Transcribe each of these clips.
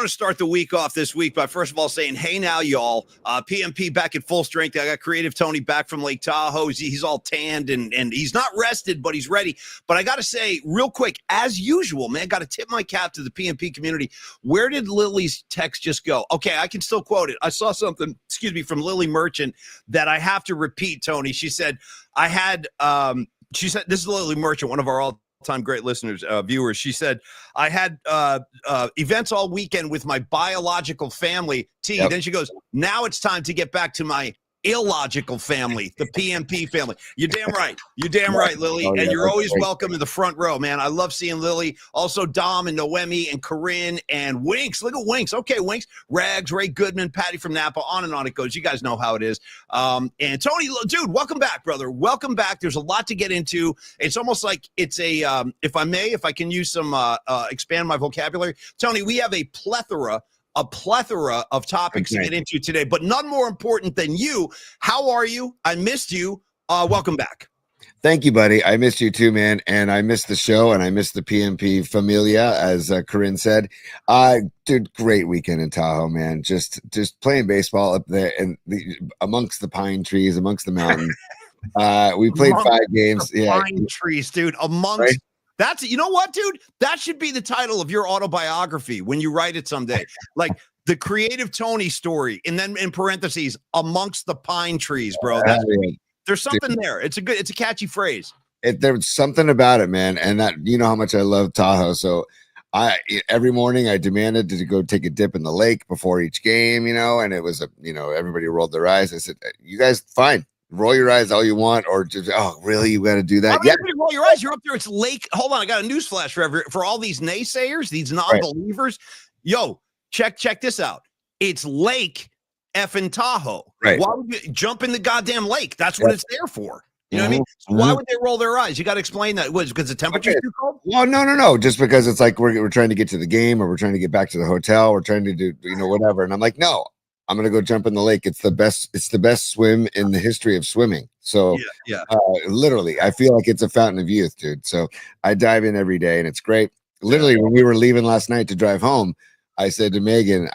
to start the week off this week by first of all saying, hey now, y'all. PMP back at full strength. I got Creative Tony back from Lake Tahoe. He's all tanned and he's not rested, but he's ready. But I got to say real quick, as usual, man, got to tip my cap to the PMP community. Where did Lily's text just go? Okay, I can still quote it. I saw something, from Lily Merchant that I have to repeat, Tony. She said, this is Lily Merchant, one of our all-time great listeners, viewers. She said, I had events all weekend with my biological family. Yep. Then she goes, now it's time to get back to my illogical family, the PMP family. You're damn right. You're damn right, Lily. Oh, yeah, and you're always welcome in the front row, man. I love seeing Lily. Also, Dom and Noemi and Corinne and Winks. Look at Winks. Okay, Winks. Rags, Ray Goodman, Patty from Napa. On and on it goes. You guys know how it is. And Tony, dude, welcome back, brother. Welcome back. There's a lot to get into. It's almost like it's a, if I can use some, expand my vocabulary. Tony, we have a plethora of topics to get into today, but none more important than you. How are you? I missed you. Welcome back. Thank you, buddy. I missed you too, man. And I missed the show and I missed the PMP familia, as Corinne said. Dude, great weekend in Tahoe, man. Just playing baseball up there and amongst the pine trees, amongst the mountains. We played 5 games. Pine trees, dude. Amongst. Right? That's, you know what, dude? That should be the title of your autobiography when you write it someday. Like the Creative Tony story, and then in parentheses, amongst the pine trees, bro. There's something there. It's a catchy phrase. There was something about it, man. And that, you know how much I love Tahoe. So every morning I demanded to go take a dip in the lake before each game, and it was everybody rolled their eyes. I said, you guys, fine. Roll your eyes all you want, or just, oh, really? You got to do that? Yeah. Roll your eyes. You're up there. It's lake. Hold on. I got a newsflash for all these naysayers, these non-believers. Right. Yo, check this out. It's Lake effing Tahoe. Right. Why would you jump in the goddamn lake? That's what it's there for. You know what I mean? So why would they roll their eyes? You got to explain that. Was because the temperature's too cold? Well, no. Just because it's like we're trying to get to the game, or we're trying to get back to the hotel, we're trying to do whatever. And I'm like, no. I'm gonna go jump in the lake. It's the best swim in the history of swimming. So literally, I feel like it's a fountain of youth, dude. So I dive in every day, and it's great. Literally, when we were leaving last night to drive home, I said to Megan,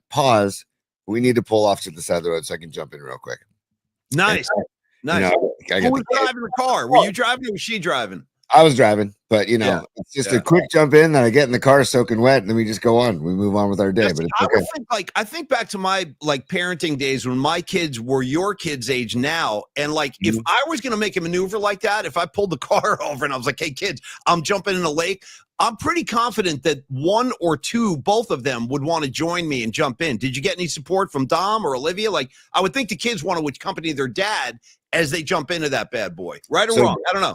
pause. We need to pull off to the side of the road so I can jump in real quick. Nice. Who was driving the car? Were you driving or was she driving? I was driving, but it's just a quick jump in. Then I get in the car soaking wet, and then we just go on. We move on with our day. But it's okay. I think back to my parenting days when my kids were your kids' age now, and if I was going to make a maneuver like that, if I pulled the car over and I was like, "Hey, kids, I'm jumping in a lake," I'm pretty confident that one or two, both of them, would want to join me and jump in. Did you get any support from Dom or Olivia? I would think the kids want to accompany their dad as they jump into that bad boy. Right or wrong? I don't know.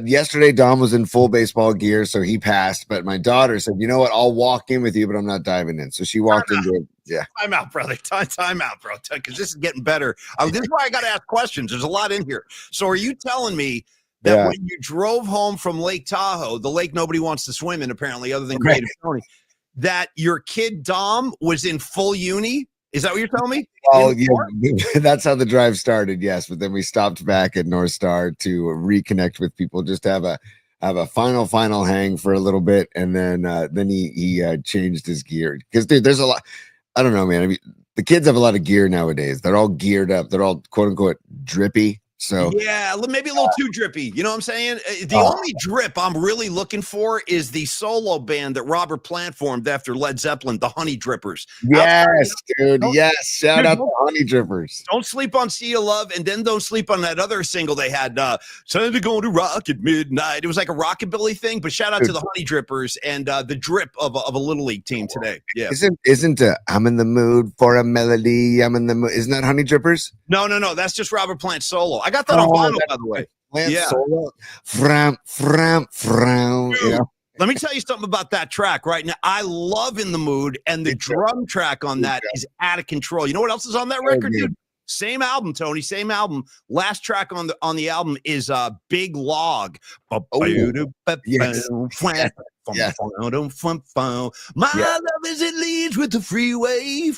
Yesterday, Dom was in full baseball gear, so he passed. But my daughter said, you know what? I'll walk in with you, but I'm not diving in. So she walked into it. Yeah. Time out, brother. Time out, bro. Because this is getting better. This is why I got to ask questions. There's a lot in here. So are you telling me that when you drove home from Lake Tahoe, the lake nobody wants to swim in, apparently, other than Creative Tony, that your kid Dom was in full uni? Is that what you're telling me? Oh, yeah, that's how the drive started. Yes, but then we stopped back at North Star to reconnect with people, just have a final hang for a little bit, and then he changed his gear because dude, there's a lot. I don't know, man. I mean, the kids have a lot of gear nowadays. They're all geared up. They're all quote unquote drippy. So yeah, maybe a little too drippy. You know what I'm saying? The only drip I'm really looking for is the solo band that Robert Plant formed after Led Zeppelin, the Honey Drippers. Yes, dude. Yes. Shout out to Honey Drippers. Don't sleep on Sea of Love, and then don't sleep on that other single they had, Time to Go to Rock at Midnight. It was like a rockabilly thing, but shout out to the Honey Drippers and the drip of a Little League team today. Yeah. Isn't I'm in the mood for a melody. I'm in the mood. Isn't that Honey Drippers? No. That's just Robert Plant solo. I got that on vinyl, by the way. Solo. Let me tell you something about that track right now. I love In the Mood, and the drum track on that is out of control. You know what else is on that record, dude? Same album, Tony. Same album. Last track on the album is Big Log. Yes. My love is it leads with the freeway.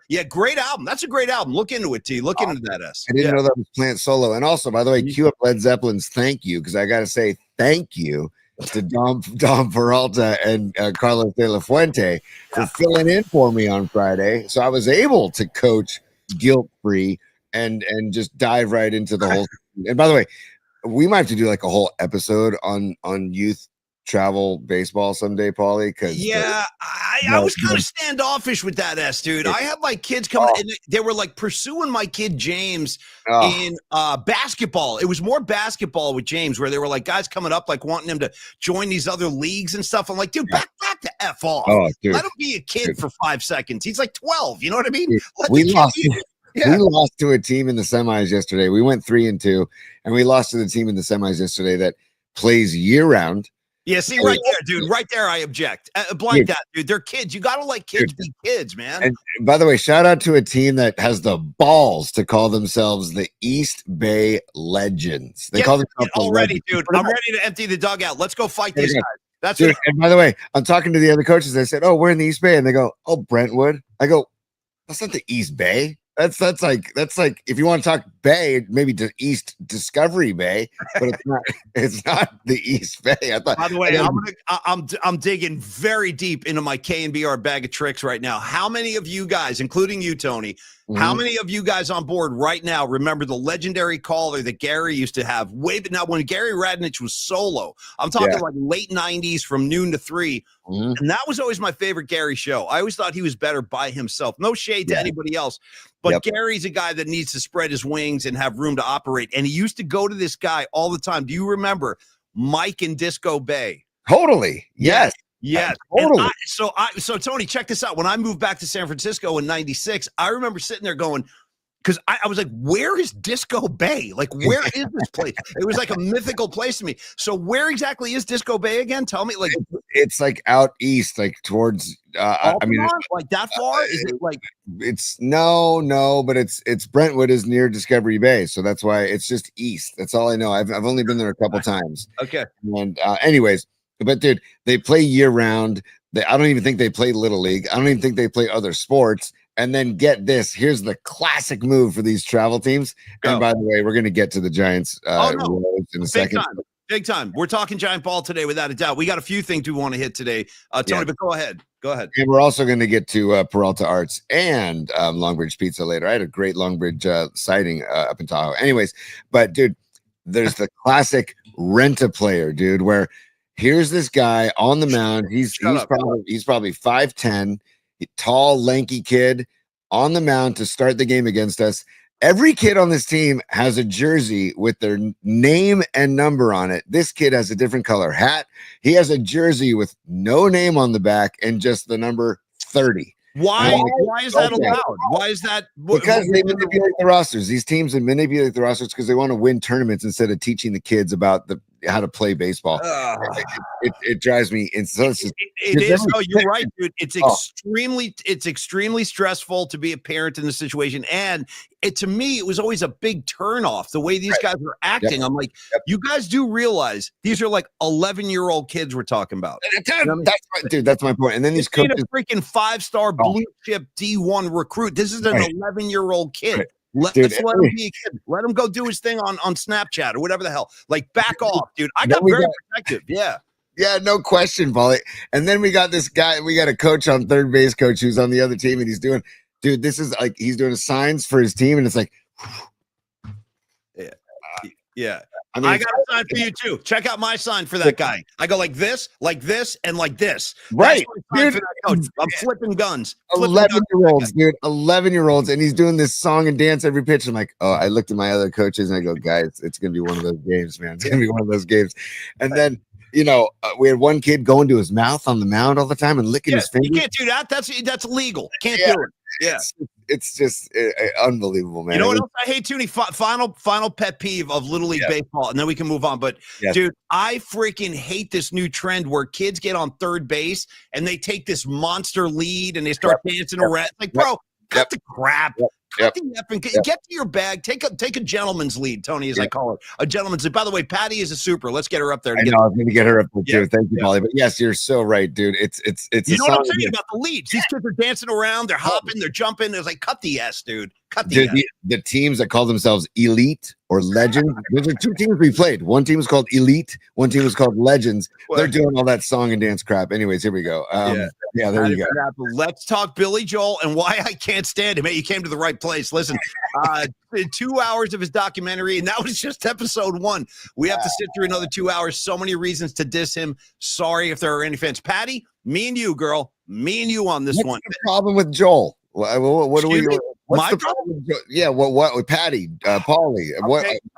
Yeah, great album. That's a great album. Look into it, T. Look into that S. I didn't know that was Plant solo. And also, by the way, cue up Led Zeppelin's Thank You, because I got to say thank you to Dom Peralta and Carlos De La Fuente for filling in for me on Friday. So I was able to coach guilt-free and just dive right into the whole. And by the way, we might have to do like a whole episode on youth travel baseball someday, Paulie. Because I was kind of standoffish with that, dude. I had like kids coming, and they were like pursuing my kid James in basketball. It was more basketball with James, where they were like guys coming up, like wanting him to join these other leagues and stuff. I'm like, dude, back the F off. Let him be a kid for 5 seconds. He's like 12. You know what I mean? We lost to a team in the semis yesterday. We went 3-2, and we lost to the team in the semis yesterday that plays year round. Yeah, see, right there, dude. Right there, I object. Blank that, dude. They're kids. You got to let kids be kids, man. And by the way, shout out to a team that has the balls to call themselves the East Bay Legends. They call themselves already, dude. I'm ready to empty the dugout. Let's go fight these guys. That's dude. And by the way, I'm talking to the other coaches. They said, "Oh, we're in the East Bay," and they go, "Oh, Brentwood." I go, "That's not the East Bay. That's like if you want to talk Bay, maybe to East Discovery Bay, but it's not the East Bay." I thought. By the way, I'm digging very deep into my KNBR bag of tricks right now. How many of you guys, including you, Tony, how many of you guys on board right now remember the legendary caller that Gary used to have now when Gary Radnich was solo? I'm talking like late 90s from noon to 3. And that was always my favorite Gary show. I always thought he was better by himself. No shade to anybody else. But Gary's a guy that needs to spread his wings and have room to operate. And he used to go to this guy all the time. Do you remember Mike and Disco Bay? Totally. Yes. Yes. Totally. So Tony, check this out. When I moved back to San Francisco in 96, I remember sitting there going, because I was like, where is Disco Bay? Like, where is this place? It was like a mythical place to me. So where exactly is Disco Bay again? Tell me. Like, it's like out east, like towards I mean, like that far? Is it like it's no, but it's Brentwood is near Discovery Bay, so that's why it's just east. That's all I know. I've only been there a couple times. Okay. And anyways, but dude, they play year round. I don't even think they play Little League. I don't even think they play other sports. And then get this, here's the classic move for these travel teams. And by the way, we're going to get to the Giants in a second. Big time. We're talking Giant ball today, without a doubt. We got a few things we want to hit today, Tony, but go ahead. And we're also going to get to Peralta Arts and Longbridge Pizza later. I had a great Longbridge sighting up in Tahoe. Anyways, but dude, there's the classic rent-a-player, dude, where here's this guy on the mound. He's probably 5'10", tall, lanky kid on the mound to start the game against us. Every kid on this team has a jersey with their name and number on it. This kid has a different color hat. He has a jersey with no name on the back and just the number 30. Why is that allowed? Why is that? Because they manipulate the rosters. These teams manipulate the rosters because they want to win tournaments instead of teaching the kids about how to play baseball. It drives me insane. It is. No, you're right, dude. It's extremely stressful to be a parent in the situation, and to me, it was always a big turnoff the way these guys were acting. I'm like, you guys do realize these are like 11-year-old kids we're talking about. That's my point. And then these coaches, a freaking 5-star blue chip D1 recruit. This is an 11-year-old kid. Right. Let him be a kid. Let him go do his thing on Snapchat or whatever the hell. Like, back off, dude. I got very protective. Yeah, no question, Paulie. And then we got this guy. We got a coach on third base, coach who's on the other team, and he's doing, dude. This is like he's doing signs for his team, and it's like, yeah. I got a sign for you too. Check out my sign for that guy. I go like this, and like this. Right, dude. I'm flipping guns. 11-year-olds, dude. 11-year-olds, and he's doing this song and dance every pitch. I'm like, I looked at my other coaches and I go, guys, it's gonna be one of those games, man. It's gonna be one of those games. And then we had one kid going to his mouth on the mound all the time and licking his fingers. You can't do that. That's illegal. Can't do it. Yeah, it's just unbelievable, man. You know what else I hate, Toonie? Final pet peeve of Little League baseball, and then we can move on. But dude, I freaking hate this new trend where kids get on third base and they take this monster lead and they start dancing around. Like, bro, cut the crap. Get to your bag. Take a gentleman's lead, Tony, as I call it. A gentleman's lead. By the way, Patty is a super. Let's get her up there. I know. I'm going to get her up there too. Thank you, Paulie. But yes, you're so right, dude. It's. You know what I'm saying about the leads? These kids are dancing around. They're hopping. They're jumping. It's like, cut the S, dude. Cut the teams that call themselves Elite or Legends. Those are two teams we played. One team was called Elite. One team was called Legends. They're doing all that song and dance crap. Anyways, here we go. Yeah, there you go. Let's talk Billy Joel and why I can't stand him. Hey, you came to the right place. Listen, 2 hours of his documentary, and that was just episode 1. We have to sit through another 2 hours. So many reasons to diss him. Sorry if there are any fans. Patty, me and you, girl. Me and you on this one. What's the problem with Joel? What do we? What's the problem? Yeah, what with Patty, Paulie?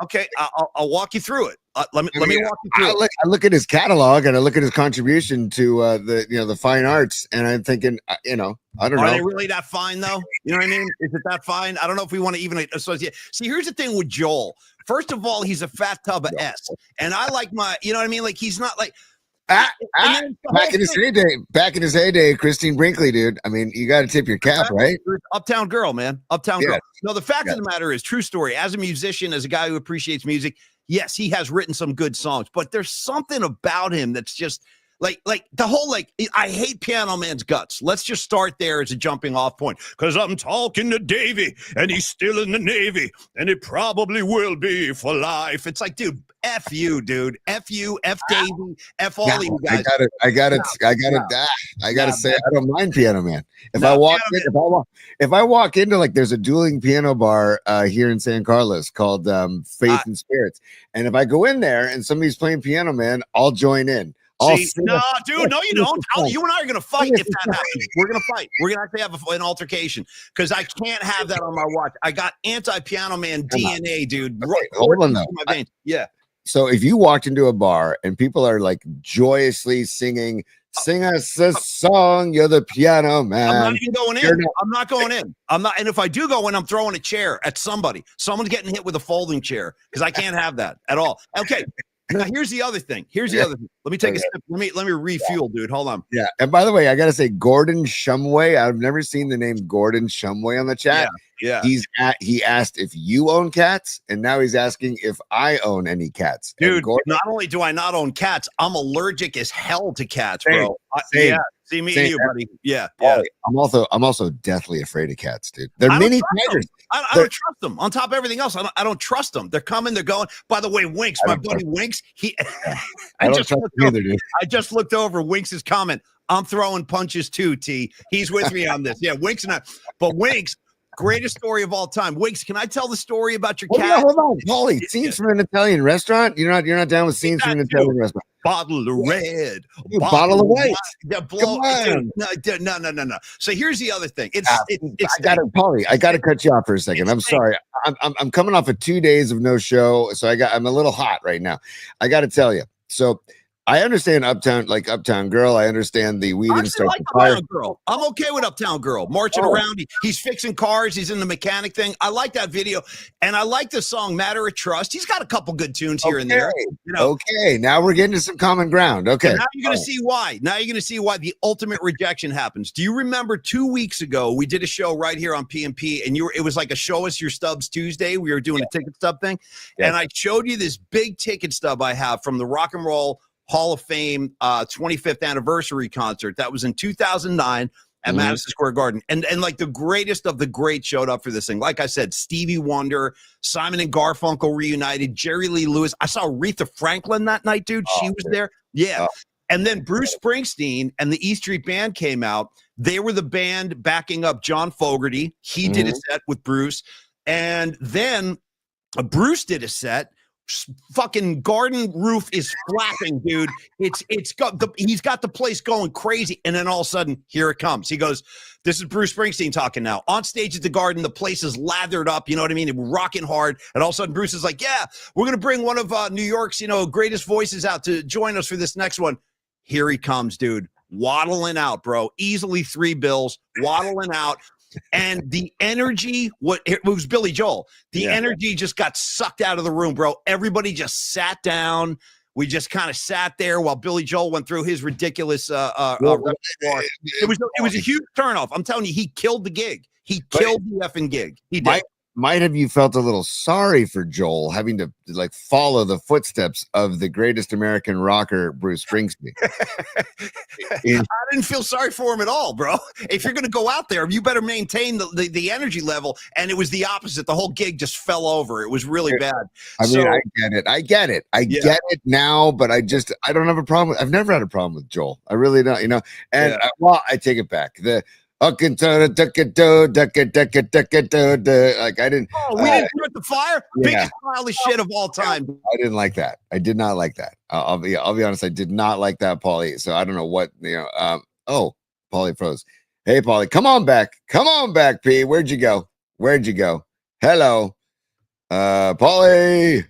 Okay, I'll walk you through it. Let me walk you through it. I look at his catalog and I look at his contribution to the fine arts, and I'm thinking, I don't know. Are they really that fine though? You know what I mean? Is it that fine? I don't know if we want to even associate. See, here's the thing with Joel. First of all, he's a fat tub of S, and I like my. You know what I mean? Like he's not like. Back in his heyday, Christine Brinkley, dude. I mean, you got to tip your cap, right? Uptown girl, man. Uptown girl. No, the fact of the matter is, true story. As a musician, as a guy who appreciates music, yes, he has written some good songs, but there's something about him that's just like the whole I hate Piano Man's guts. Let's just start there as a jumping off point, because I'm talking to Davey and he's still in the Navy and it probably will be for life. It's like, dude, F you, dude. F you, F Davey, F all of you guys. I gotta say, I don't mind Piano Man. If I walk into like there's a dueling piano bar here in San Carlos called Faith and Spirits, and if I go in there and somebody's playing Piano Man, I'll join in. No, dude, no, you don't. You and I are going to fight if that happens. We're going to fight. We're going to actually have an altercation, because I can't have that on my watch. I got anti-Piano Man DNA, dude. Okay, hold on, though. Yeah. So if you walked into a bar and people are like joyously singing, "Sing us a song, you're the Piano Man," I'm not even going in. I'm not going in. I'm not. And if I do go in, I'm throwing a chair at somebody. Someone's getting hit with a folding chair, because I can't have that at all. Okay. Now here's the other thing. Let me take a step. Let me refuel, dude. Hold on. Yeah. And by the way, I gotta say, Gordon Shumway. I've never seen the name Gordon Shumway on the chat. Yeah. He asked if you own cats, and now he's asking if I own any cats. Dude, not only do I not own cats, I'm allergic as hell to cats, bro. Same. See me and you, buddy. Yeah. I'm also deathly afraid of cats, dude. They're mini tigers. I don't trust them. On top of everything else, I don't trust them. They're coming, they're going. By the way, Winks, my buddy Winks, I don't trust him either, dude. I just looked over Winks' comment. I'm throwing punches too, T. He's with me on this. Yeah, Winks and I. But Winks, greatest story of all time. Winks, can I tell the story about your cat? Hold on, Paulie. Scenes from an Italian restaurant. You're not down with scenes from an Italian restaurant. Bottle of red, bottle of white. No. So here's the other thing. Paulie, I got to cut you off for a second. I'm sorry. I'm coming off of 2 days of no show, so I'm a little hot right now. I got to tell you. So I understand Uptown Girl. I understand the We Didn't Start the Fire. Girl. I'm okay with Uptown Girl marching around. He's fixing cars. He's in the mechanic thing. I like that video, and I like the song "Matter of Trust." He's got a couple good tunes here and there. Okay, now we're getting to some common ground. Okay, and now you're going to see why. Now you're going to see why the ultimate rejection happens. Do you remember 2 weeks ago we did a show right here on PMP, and it was like a Show Us Your Stubs Tuesday. We were doing a ticket stub thing, and I showed you this big ticket stub I have from the Rock and Roll Hall of Fame 25th anniversary concert. That was in 2009 at Madison Square Garden. And like the greatest of the great showed up for this thing. Like I said, Stevie Wonder, Simon and Garfunkel reunited, Jerry Lee Lewis. I saw Aretha Franklin that night, dude. She was there. Yeah. And then Bruce Springsteen and the E Street Band came out. They were the band backing up John Fogerty. He did a set with Bruce. And then Bruce did a set. Fucking garden roof is flapping, dude. He's got the place going crazy, and then all of a sudden, here it comes. He goes, "This is Bruce Springsteen talking now." On stage at the Garden, the place is lathered up. You know what I mean? It rocking hard, and all of a sudden, Bruce is like, "Yeah, we're gonna bring one of New York's greatest voices out to join us for this next one." Here he comes, dude, waddling out, bro. Easily $3 bills, waddling out. And the energy, it was Billy Joel. The energy just got sucked out of the room, bro. Everybody just sat down. We just kind of sat there while Billy Joel went through his ridiculous repertoire. It was a huge turnoff. I'm telling you, he killed the gig. He killed the effing gig. He did. might have you felt a little sorry for Joel having to like follow the footsteps of the greatest American rocker, Bruce Springsteen? I didn't feel sorry for him at all, bro. If you're going to go out there, you better maintain the energy level. And it was the opposite. The whole gig just fell over. It was really bad. I mean, I get it. I get it now, but I don't have a problem. I've never had a problem with Joel. I really don't, you know. And well, I take it back. Like I didn't. Oh, we didn't put the fire. Biggest pile of shit of all time. I didn't like that. I did not like that. I'll be honest. I did not like that, Paulie. So I don't know what oh, Paulie froze. Hey, Paulie, come on back, P. Where'd you go? Hello, Paulie.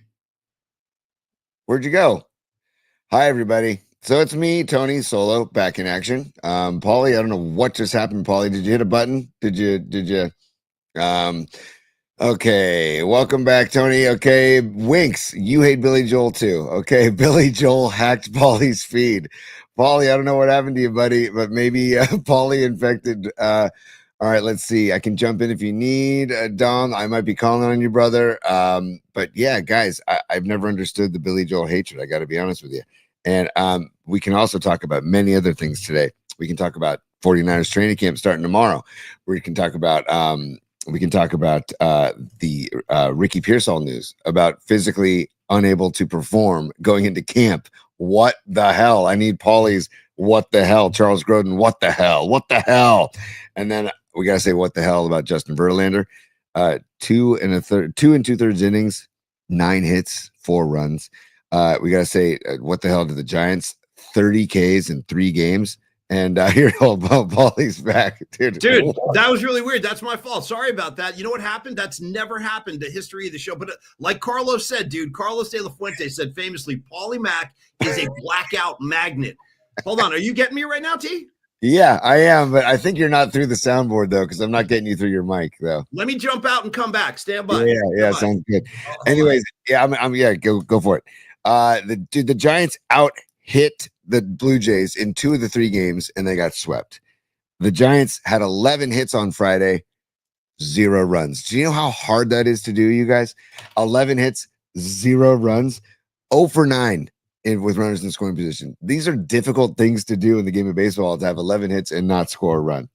Where'd you go? Hi, everybody. So it's me, Tony Solo, back in action. Paulie, I don't know what just happened. Paulie, did you hit a button? Did you? Okay, welcome back, Tony. Okay, Winks, you hate Billy Joel too. Okay, Billy Joel hacked Paulie's feed. Paulie, I don't know what happened to you, buddy, but maybe Paulie infected. All right, let's see. I can jump in if you need, Dom. I might be calling on you, brother. But yeah, guys, I've never understood the Billy Joel hatred. I got to be honest with you. And we can also talk about many other things today. We can talk about 49ers training camp starting tomorrow. We can talk about the Ricky Pearsall news about physically unable to perform going into camp. What the hell? I need Paulie's what the hell. Charles Grodin, what the hell? And then we got to say what the hell about Justin Verlander. 2 2/3 innings, 9 hits, 4 runs. We got to say what the hell to the Giants, 30 Ks in 3 games. And here, Paulie's back, dude. That was really weird. That's my fault. Sorry about that. You know what happened? That's never happened in the history of the show. But like Carlos said, dude, Carlos de la Fuente said famously, Paulie Mack is a blackout magnet. Hold on. Are you getting me right now, T? Yeah, I am. But I think you're not through the soundboard, though, because I'm not getting you through your mic, though. Let me jump out and come back. Stand by. Yeah, sounds good. Anyways, go for it. The Giants out hit the Blue Jays in 2 of the 3 games, and they got swept. The Giants had 11 hits on Friday, 0 runs. Do you know how hard that is to do, you guys? 11 hits, 0 runs, 0 for 9 with runners in scoring position. These are difficult things to do in the game of baseball, to have 11 hits and not score a run.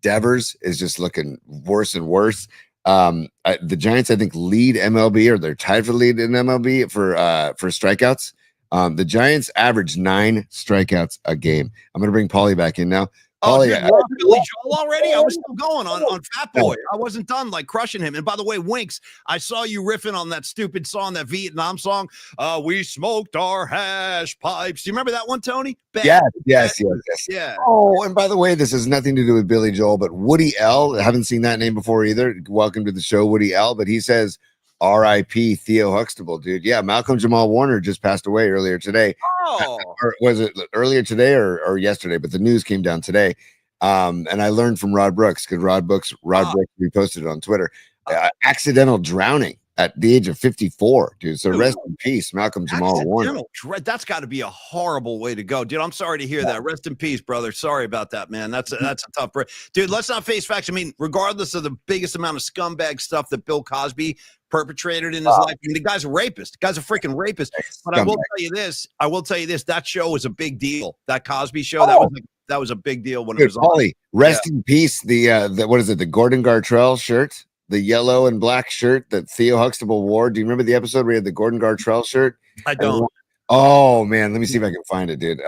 Devers is just looking worse and worse. The Giants, I think, lead MLB, or they're tied for the lead in MLB for strikeouts. The Giants average 9 strikeouts a game. I'm going to bring Paulie back in now. Billy Joel already? I was still going on Fat Boy. I wasn't done like crushing him. And by the way, Winks, I saw you riffing on that stupid song, that Vietnam song. We smoked our hash pipes. Do you remember that one, Tony? Yes. Yeah. Oh, and by the way, this has nothing to do with Billy Joel, but Woody L. I haven't seen that name before either. Welcome to the show, Woody L. But he says, R.I.P. Theo Huxtable, dude. Yeah, Malcolm Jamal Warner just passed away earlier today. Oh, or was it earlier today or yesterday? But the news came down today. And I learned from Rod Brooks, because Rod Brooks reposted it on Twitter. Accidental drowning at the age of 54, dude. So rest in peace, Malcolm Jamal Warner. That's got to be a horrible way to go, dude. I'm sorry to hear that. Rest in peace, brother. Sorry about that, man. That's a tough break, dude. Let's not face facts. I mean, regardless of the biggest amount of scumbag stuff that Bill Cosby perpetrated in his life, I mean, the guy's a rapist. The guy's a freaking rapist. But I will tell you this. That show was a big deal. That Cosby show. That was a big deal when it was on. Rest in peace. The what is it? The Gordon Gartrell shirt. The yellow and black shirt that Theo Huxtable wore. Do you remember the episode where he had the Gordon Gartrell shirt? I don't. Oh man, let me see if I can find it, dude.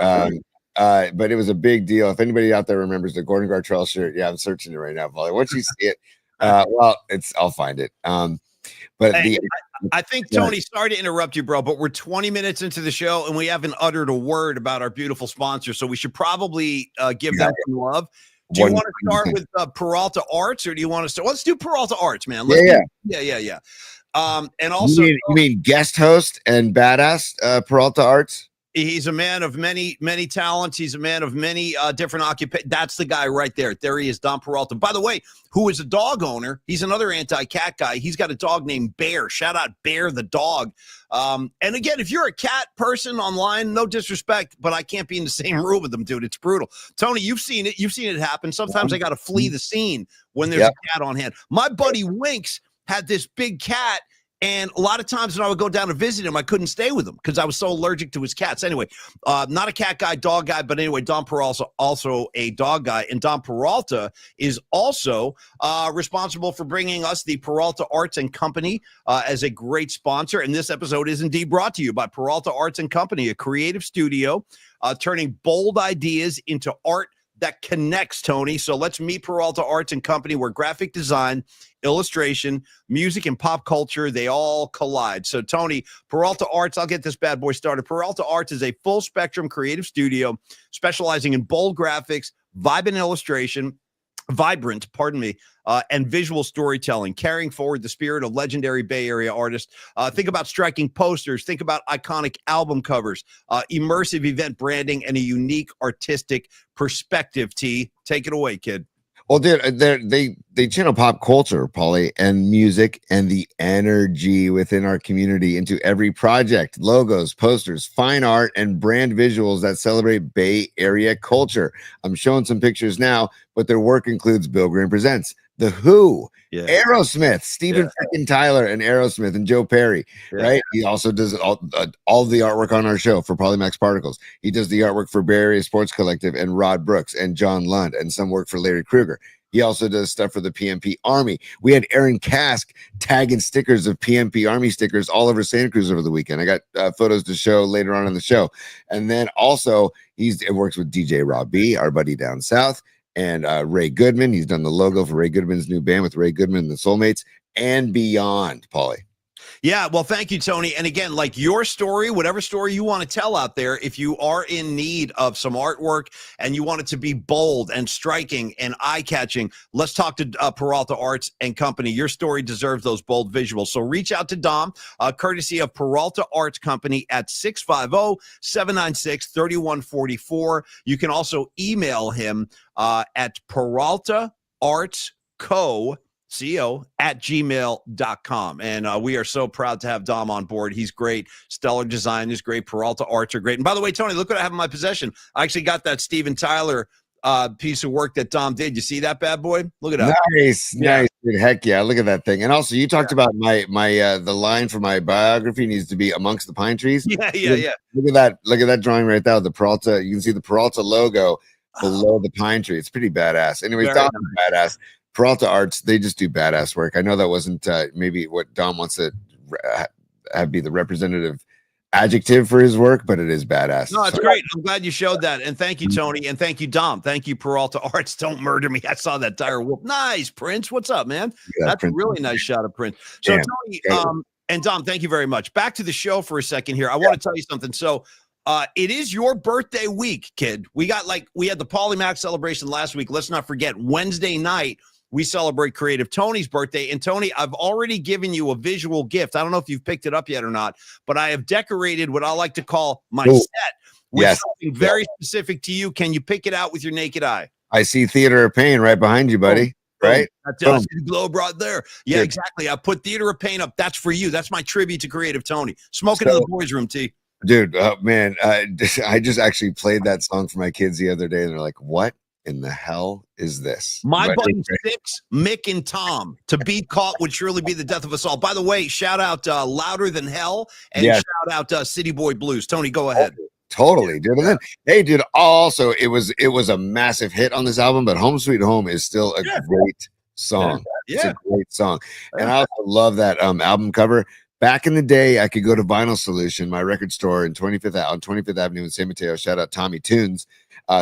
But it was a big deal. If anybody out there remembers the Gordon Gartrell shirt, yeah, I'm searching it right now, Paulie. Once you see it, I'll find it. But I think, Tony, sorry to interrupt you, bro, but we're 20 minutes into the show and we haven't uttered a word about our beautiful sponsor, so we should probably give them some love. Do you want to start with Peralta Arts, or do you want to start? Let's do Peralta Arts, man. Yeah. And also, you mean guest host and badass Peralta Arts? He's a man of many, many talents. He's a man of many different occupations. That's the guy right there. There he is, Dom Peralta. By the way, who is a dog owner. He's another anti-cat guy. He's got a dog named Bear. Shout out Bear the dog. And again, if you're a cat person online, no disrespect, but I can't be in the same room with them, dude. It's brutal. Tony, you've seen it. You've seen it happen. Sometimes I got to flee the scene when there's a cat on hand. My buddy Winks had this big cat. And a lot of times when I would go down to visit him, I couldn't stay with him because I was so allergic to his cats. Anyway, not a cat guy, dog guy, but anyway, Dom Peralta also a dog guy. And Dom Peralta is also responsible for bringing us the Peralta Arts and Company as a great sponsor. And this episode is indeed brought to you by Peralta Arts and Company, a creative studio turning bold ideas into art that connects, Tony. So let's meet Peralta Arts and Company, where graphic design, illustration, music, and pop culture, they all collide. So Tony, Peralta Arts, I'll get this bad boy started. Peralta Arts is a full spectrum creative studio specializing in bold graphics, vibrant illustration, and visual storytelling, carrying forward the spirit of legendary Bay Area artists. Think about striking posters, think about iconic album covers, immersive event branding, and a unique artistic perspective. T, take it away, kid. Well, they channel pop culture, Paulie, and music and the energy within our community into every project, logos, posters, fine art, and brand visuals that celebrate Bay Area culture. I'm showing some pictures now, but their work includes Bill Graham Presents, The Who, Aerosmith, Steven freaking Tyler and Aerosmith, and Joe Perry, right? He also does all the artwork on our show for Polymax Particles. He does the artwork for Bay Area Sports Collective and Rod Brooks and John Lund, and some work for Larry Kruger. He also does stuff for the PMP Army. We had Aaron Kask tagging stickers of PMP Army stickers all over Santa Cruz over the weekend. I got photos to show later on in the show. And then also it works with DJ Rob B, our buddy down south, and Ray Goodman. He's done the logo for Ray Goodman's new band with Ray Goodman and the Soulmates and beyond, Paulie. Yeah, well, thank you, Tony. And again, like your story, whatever story you want to tell out there, if you are in need of some artwork and you want it to be bold and striking and eye-catching, let's talk to Peralta Arts and Company. Your story deserves those bold visuals. So reach out to Dom, courtesy of Peralta Arts Company at 650-796-3144. You can also email him at Peralta Arts Co. at gmail.com. And we are so proud to have Dom on board. He's great. Stellar Design is great. Peralta Arts are great. And by the way, Tony, look what I have in my possession. I actually got that Steven Tyler piece of work that Dom did. You see that bad boy? Look at that. Nice. Dude. Heck yeah. Look at that thing. And also you talked about my the line for my biography needs to be amongst the pine trees. Yeah. Look at that drawing right there. The Peralta, you can see the Peralta logo below the pine tree. It's pretty badass. Anyways, Dom is badass. Peralta Arts, they just do badass work. I know that wasn't maybe what Dom wants to have be the representative adjective for his work, but it is badass. No, it's great. I'm glad you showed that. And thank you, Tony. And thank you, Dom. Thank you, Peralta Arts. Don't murder me. I saw that dire wolf. Nice, Prince. What's up, man? That's Prince. A really nice shot of Prince. So, Tony, and Dom, thank you very much. Back to the show for a second here. I want to tell you something. So, it is your birthday week, kid. We had the Polymax celebration last week. Let's not forget Wednesday night, we celebrate Creative Tony's birthday. And Tony, I've already given you a visual gift. I don't know if you've picked it up yet or not, but I have decorated what I like to call my set with something very specific to you. Can you pick it out with your naked eye? I see Theater of Pain right behind you, buddy. Right? That's the globe right there. Yeah, exactly. I put Theater of Pain up. That's for you. That's my tribute to Creative Tony. Smoking in the boys' room, T. Dude, man, I just actually played that song for my kids the other day, and they're like, what in the hell is this? My buddy Six, Mick, and Tom. To be caught would surely be the death of us all. By the way, shout out Louder Than Hell, and shout out City Boy Blues. Tony, go ahead. Totally, dude. And then, hey, dude, also, it was a massive hit on this album, but Home Sweet Home is still a great song. It's a great song. And I also love that album cover. Back in the day, I could go to Vinyl Solution, my record store on 25th Avenue in San Mateo. Shout out Tommy Tunes.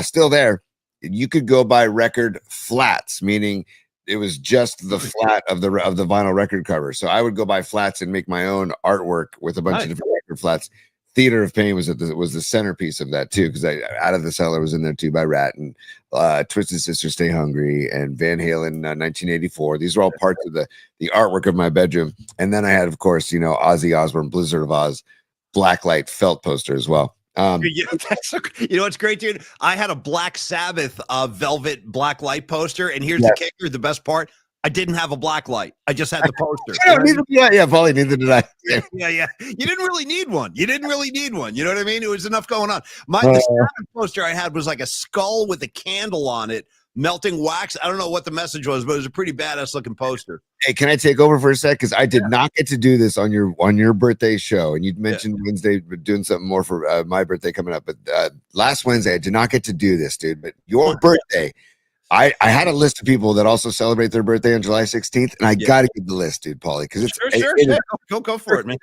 Still there. You could go buy record flats, meaning it was just the flat of the vinyl record cover. So I would go buy flats and make my own artwork with a bunch of different record flats. Theater of Pain was the centerpiece of that too, because Out of the Cellar was in there too by Rat, and Twisted Sister Stay Hungry, and Van Halen 1984. These were all parts of the artwork of my bedroom. And then I had, of course, Ozzy Osbourne, Blizzard of Oz, Blacklight felt poster as well. You know what's great, dude? I had a Black Sabbath velvet black light poster, and here's the kicker: the best part. I didn't have a black light. I just had the poster. Probably neither did I. Yeah. You didn't really need one. You know what I mean? It was enough going on. The Sabbath poster I had was like a skull with a candle on it, melting wax. I don't know what the message was, but it was a pretty badass looking poster. Hey, can I take over for a sec? Because I did not get to do this on your birthday show, and you'd mentioned Wednesday doing something more for my birthday coming up. But last Wednesday, I did not get to do this, dude. But your birthday. I had a list of people that also celebrate their birthday on July 16th, and I got to get the list, dude, Paulie, because it's Go for it, man.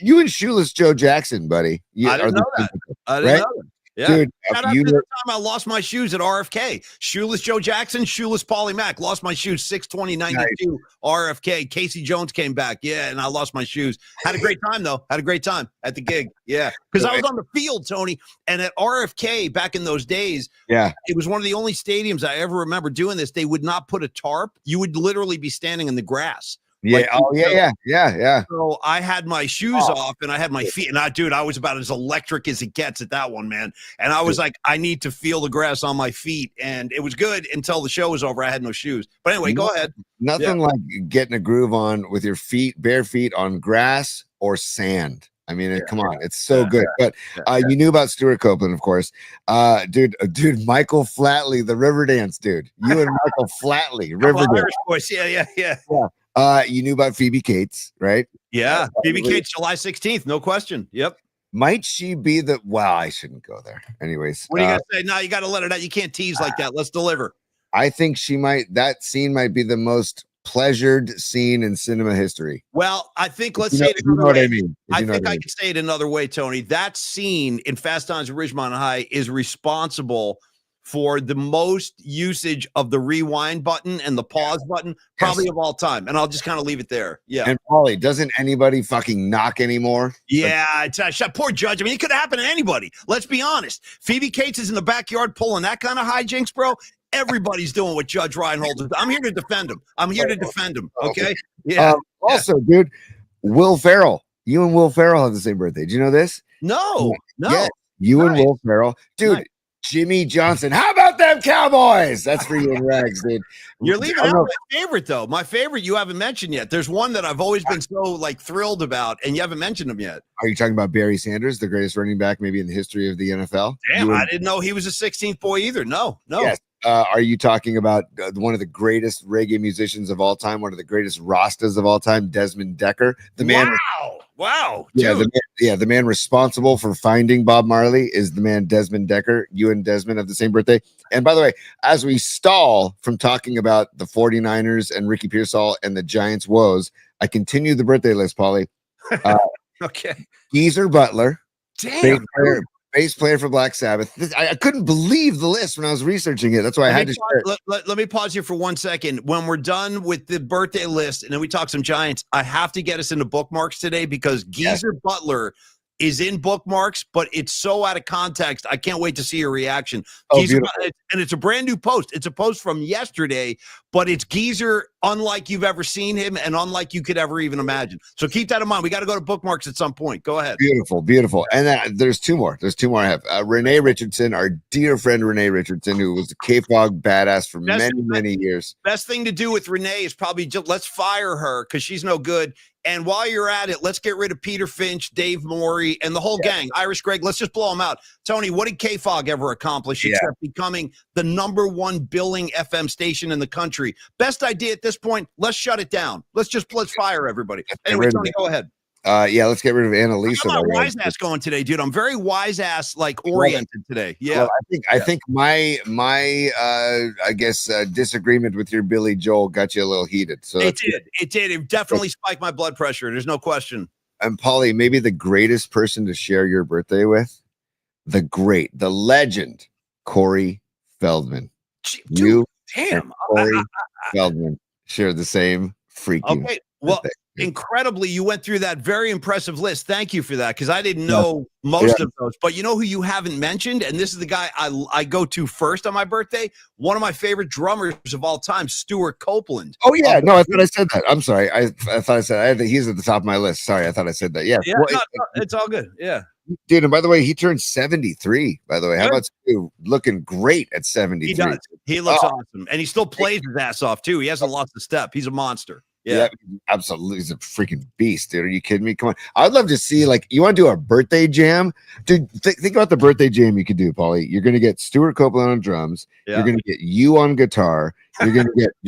You and Shoeless Joe Jackson, buddy. I didn't know that. I didn't know that. Yeah. Dude, shout out to the time I lost my shoes at RFK. Shoeless Joe Jackson, Shoeless Paulie Mac. Lost my shoes 6/20/92 RFK. Casey Jones came back. Yeah, and I lost my shoes. Had a great time, though. Had a great time at the gig. Yeah, because I was on the field, Tony. And at RFK back in those days, it was one of the only stadiums I ever remember doing this. They would not put a tarp. You would literally be standing in the grass. Yeah. So I had my shoes off and I had my feet, and I was about as electric as it gets at that one, man. And I was like, I need to feel the grass on my feet, and it was good until the show was over. I had no shoes, but anyway, go ahead. Nothing like getting a groove on with your bare feet on grass or sand. I mean, come on, it's so good. But you knew about Stuart Copeland, of course, dude. Michael Flatley, the Riverdance dude. You and Michael Flatley, Riverdance. Voice. Yeah. You knew about Phoebe Cates, right? Yeah, Phoebe Cates, July 16th, no question. Yep. Might she be the? Well, I shouldn't go there. Anyways, what are you gonna say? No, you got to let it out. You can't tease like that. Let's deliver. I think she might. That scene might be the most pleasured scene in cinema history. Well, I think let's say it another way. I think I can say it another way, Tony. That scene in Fast Times at Ridgemont High is responsible for the most usage of the rewind button and the pause button, probably of all time. And I'll just kind of leave it there. Yeah. And Paulie, doesn't anybody fucking knock anymore? Yeah, it's poor Judge. I mean, it could happen to anybody. Let's be honest. Phoebe Cates is in the backyard pulling that kind of hijinks, bro. Everybody's doing what Judge Reinhold is. I'm here to defend him. Okay. Yeah. Also, dude, Will Ferrell. You and Will Ferrell have the same birthday. Do you know this? No. Yeah, you and Will Ferrell, dude. Jimmy Johnson. How about them Cowboys? That's for you and Rags, dude. You're leaving out my favorite, though. My favorite you haven't mentioned yet. There's one that I've always been so thrilled about, and you haven't mentioned him yet. Are you talking about Barry Sanders, the greatest running back maybe in the history of the NFL? Damn, I didn't know he was a 16th boy either. No. Yes. Are you talking about one of the greatest reggae musicians of all time, one of the greatest Rastas of all time, Desmond Decker? The man. Wow. The man responsible for finding Bob Marley is the man Desmond Decker. You and Desmond have the same birthday. And by the way, as we stall from talking about the 49ers and Ricky Pearsall and the Giants' woes, I continue the birthday list, Paulie. Okay. Geezer Butler. Damn. Bass player for Black Sabbath. I couldn't believe the list when I was researching it. That's why I had to share it. Let me pause here for 1 second. When we're done with the birthday list and then we talk some Giants, I have to get us into bookmarks today because Geezer Butler is in bookmarks, but it's so out of context. I can't wait to see your reaction. Geezer, and it's a brand new post. It's a post from yesterday, but it's Geezer unlike you've ever seen him and unlike you could ever even imagine. So keep that in mind. We got to go to bookmarks at some point. Go ahead. Beautiful. And there's two more. I have Renee Richardson, our dear friend Renee Richardson, who was a K-Fog badass for many years. Best thing to do with Renee is probably just let's fire her because she's no good. And while you're at it, let's get rid of Peter Finch, Dave Morey, and the whole gang. Irish Greg, let's just blow them out. Tony, what did K-Fog ever accomplish except becoming the #1 billing FM station in the country? Best idea at this point, let's shut it down. Let's fire everybody. Anyway, Tony, go ahead. Let's get rid of Annalisa. I'm wise ass going today, dude. I'm very wise ass oriented today. Yeah. Well, I think my I guess disagreement with your Billy Joel got you a little heated. So it did. It definitely spiked my blood pressure. There's no question. And Paulie, maybe the greatest person to share your birthday with, the legend, Corey Feldman. Dude, damn. Corey Feldman share the same freaking. Okay. Well, incredibly, you went through that very impressive list. Thank you for that, because I didn't know most of those. But you know who you haven't mentioned? And this is the guy I go to first on my birthday. One of my favorite drummers of all time, Stuart Copeland. Oh, yeah. No, I thought I said that. I'm sorry. I thought I said he's at the top of my list. Sorry, I thought I said that. Yeah. No, it's all good. Yeah. dude. And by the way, he turned 73. By the way, how Good. about you? Looking great at He 73. does. He looks Oh. awesome, and he still plays his ass off too. He hasn't lost a step. He's a monster. Yeah, absolutely. He's a freaking beast, dude. Are you kidding me? Come on. I'd love to see, like, you want to do a birthday jam? Dude, think about the birthday jam you could do, Paulie. You're gonna get Stuart Copeland on drums, you're gonna get you on guitar, you're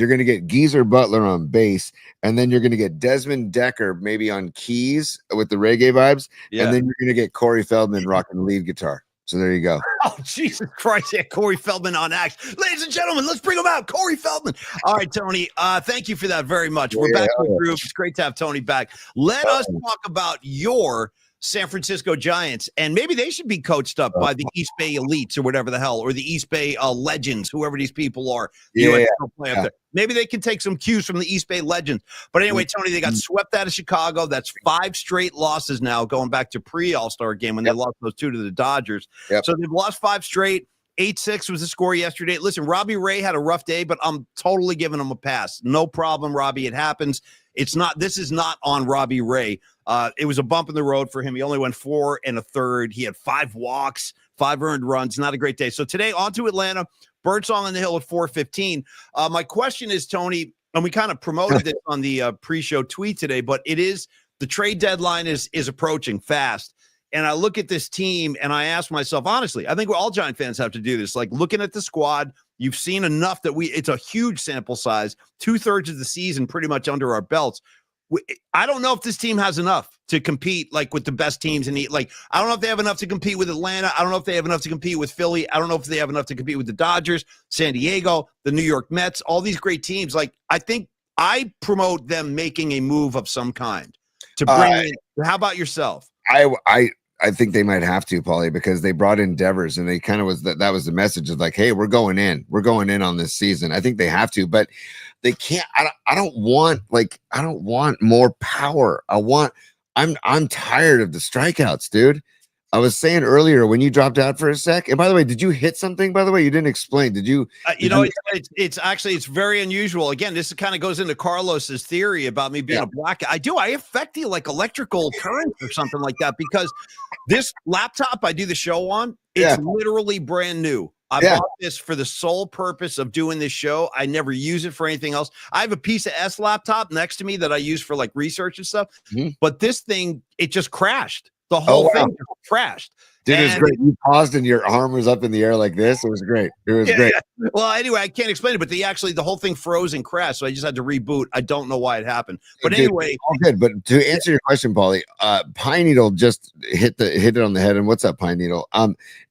gonna get Geezer Butler on bass, and then you're gonna get Desmond Decker maybe on keys with the reggae vibes, and then you're gonna get Corey Feldman rocking lead guitar. So there you go. Oh, Jesus Christ. Yeah, Corey Feldman on act. Ladies and gentlemen, let's bring him out. Corey Feldman. All right, Tony, thank you for that very much. We're back to the group. It's great to have Tony back. Let us talk about your San Francisco Giants, and maybe they should be coached up by the East Bay Elites or whatever the hell, or the East Bay Legends, whoever these people are. Play up there. Maybe they can take some cues from the East Bay Legends. But anyway, Tony, they got swept out of Chicago. That's 5 straight losses now, going back to pre-All-Star game when they lost those 2 to the Dodgers. So they've lost 5 straight. 8-6 was the score yesterday. Listen, Robbie Ray had a rough day, but I'm totally giving him a pass. No problem, Robbie. It happens. This is not on Robbie Ray. It was a bump in the road for him. He only went 4 1/3. He had 5 walks, 5 earned runs. Not a great day. So today, on to Atlanta. Birdsong on the Hill at 4:15. My question is, Tony, and we kind of promoted this on the pre-show tweet today, but the trade deadline is approaching fast. And I look at this team and I ask myself, honestly, I think all Giant fans have to do this. Like, looking at the squad, you've seen enough that it's a huge sample size, 2/3 of the season pretty much under our belts. I don't know if this team has enough to compete like with the best teams I don't know if they have enough to compete with Atlanta. I don't know if they have enough to compete with Philly. I don't know if they have enough to compete with the Dodgers, San Diego, the New York Mets, all these great teams. Like, I think I promote them making a move of some kind to bring in. How about yourself? I think they might have to, Paulie, because they brought in Devers and they kind of that was the message of like, hey, we're going in on this season. I think they have to, but they can't. I don't want more power. I'm tired of the strikeouts, dude. I was saying earlier when you dropped out for a sec, and by the way, did you hit something? By the way, you didn't explain. Did you? It's very unusual. Again, this kind of goes into Carlos's theory about me being a black. I affect the electrical current or something like that, because this laptop I do the show on, it's literally brand new. I bought this for the sole purpose of doing this show. I never use it for anything else. I have a piece of S laptop next to me that I use for like research and stuff, but this thing, it just crashed. The whole thing crashed. Dude, it was great. You paused and your arm was up in the air like this. It was great. It was great. Yeah. Well, anyway, I can't explain it, but the whole thing froze and crashed, so I just had to reboot. I don't know why it happened. But anyway. All good. But to answer your question, Paulie, Pine Needle just hit it on the head. And what's up, Pine Needle?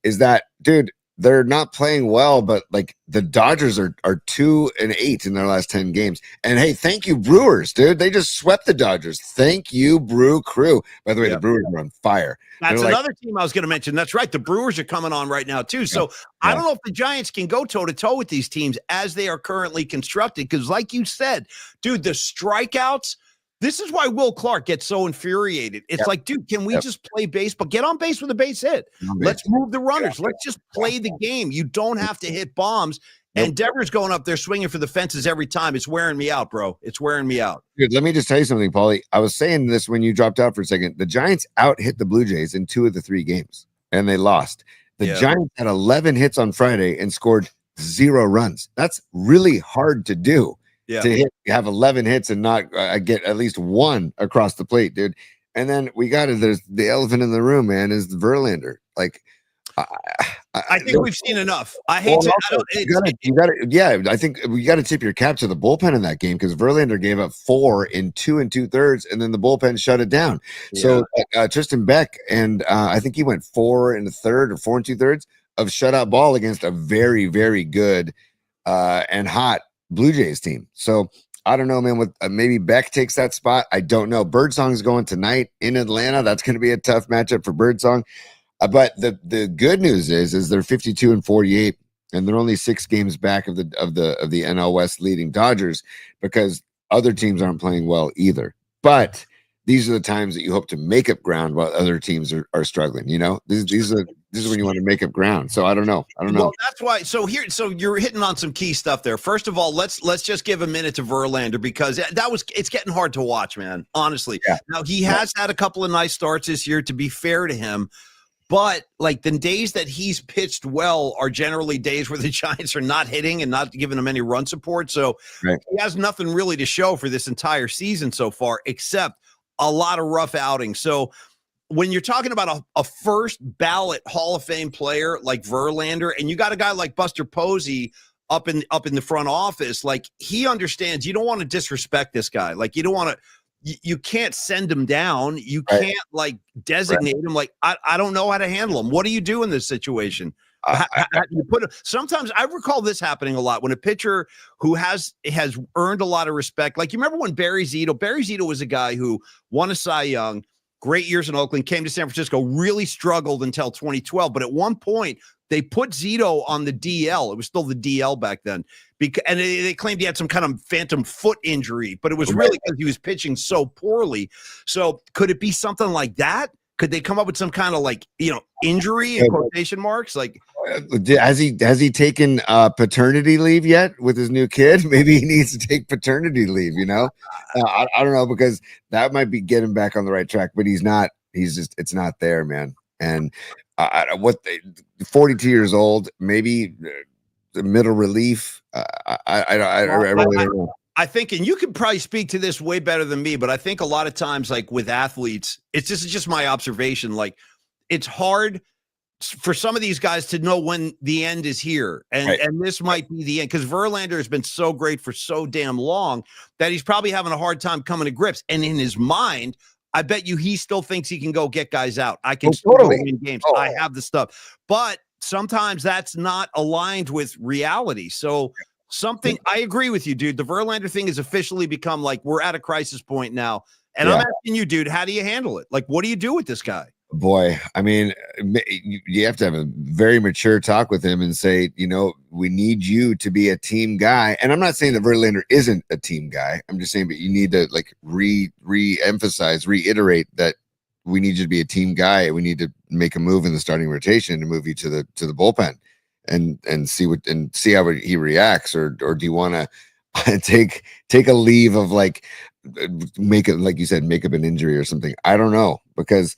Is that, dude, they're not playing well, but like the Dodgers are 2-8 in their last 10 games. And hey, thank you, Brewers, dude. They just swept the Dodgers. Thank you, Brew Crew. By the way, the Brewers are on fire. That's another team I was going to mention. That's right. The Brewers are coming on right now, too. So I don't know if the Giants can go toe-to-toe with these teams as they are currently constructed. Because like you said, dude, the strikeouts, this is why Will Clark gets so infuriated. It's like, dude, can we just play baseball? Get on base with a base hit. Let's move the runners. Let's just play the game. You don't have to hit bombs. And Devers going up there swinging for the fences every time. It's wearing me out, bro. It's wearing me out. Dude, let me just tell you something, Paulie. I was saying this when you dropped out for a second. The Giants out-hit the Blue Jays in 2 of the 3 games, and they lost. The Giants had 11 hits on Friday and scored 0 runs. That's really hard to do. To have 11 hits and not get at least 1 across the plate, dude. And then there's the elephant in the room, man, is the Verlander. Like, I think we've seen enough. I hate to. I think we got to tip your cap to the bullpen in that game because Verlander gave up 4 in 2 2/3, and then the bullpen shut it down. Yeah. So Tristan Beck, and I think he went 4 1/3 or 4 2/3 of shutout ball against a very, very good and hot Blue Jays team. So I don't know, man. With maybe Beck takes that spot. I don't know. Birdsong's going tonight in Atlanta. That's going to be a tough matchup for Birdsong. But the good news is they're 52-48, and they're only 6 games back of the NL West leading Dodgers because other teams aren't playing well either. But these are the times that you hope to make up ground while other teams are struggling. You know, this is when you want to make up ground. So I don't know. Well, that's why. So you're hitting on some key stuff there. First of all, let's just give a minute to Verlander because it's getting hard to watch, man. Honestly. Yeah. Now he has had a couple of nice starts this year. To be fair to him. But like the days that he's pitched well are generally days where the Giants are not hitting and not giving him any run support. So Right. he has nothing really to show for this entire season so far, except a lot of rough outings. So when you're talking about a first ballot Hall of Fame player like Verlander, and you got a guy like Buster Posey up in the front office, like he understands you don't want to disrespect this guy. Like you don't want to. You can't send him down. You can't like designate him. Like I don't know how to handle him. What do you do in this situation? You put sometimes I recall this happening a lot when a pitcher who has earned a lot of respect. Like you remember when Barry Zito was a guy who won a Cy Young, great years in Oakland, came to San Francisco, really struggled until 2012. But at one point they put Zito on the DL. It was still the DL back then. And they claimed he had some kind of phantom foot injury, but it was really because he was pitching so poorly. So could it be something like that? Could they come up with some kind of like, injury in quotation marks? Like, has he taken paternity leave yet with his new kid? Maybe he needs to take paternity leave, I don't know, because that might be getting back on the right track, but he's not. It's not there, man. And 42 years old, maybe the middle relief. I really don't know. I think, and you could probably speak to this way better than me, but I think a lot of times, like with athletes, it's just my observation. Like it's hard for some of these guys to know when the end is here. And this might be the end because Verlander has been so great for so damn long that he's probably having a hard time coming to grips. And in his mind, I bet you he still thinks he can go get guys out. I can still win games. I have the stuff. But sometimes that's not aligned with reality. So I agree with you, dude. The Verlander thing has officially become like we're at a crisis point now. And I'm asking you, dude, how do you handle it? Like, what do you do with this guy? Boy, I mean, you have to have a very mature talk with him and say, we need you to be a team guy. And I'm not saying that Verlander isn't a team guy. I'm just saying, but you need to like re-emphasize, reiterate that we need you to be a team guy. We need to make a move in the starting rotation and move you to the bullpen and see how he reacts. Or do you want to take a leave of like make it, like you said, make up an injury or something? I don't know, because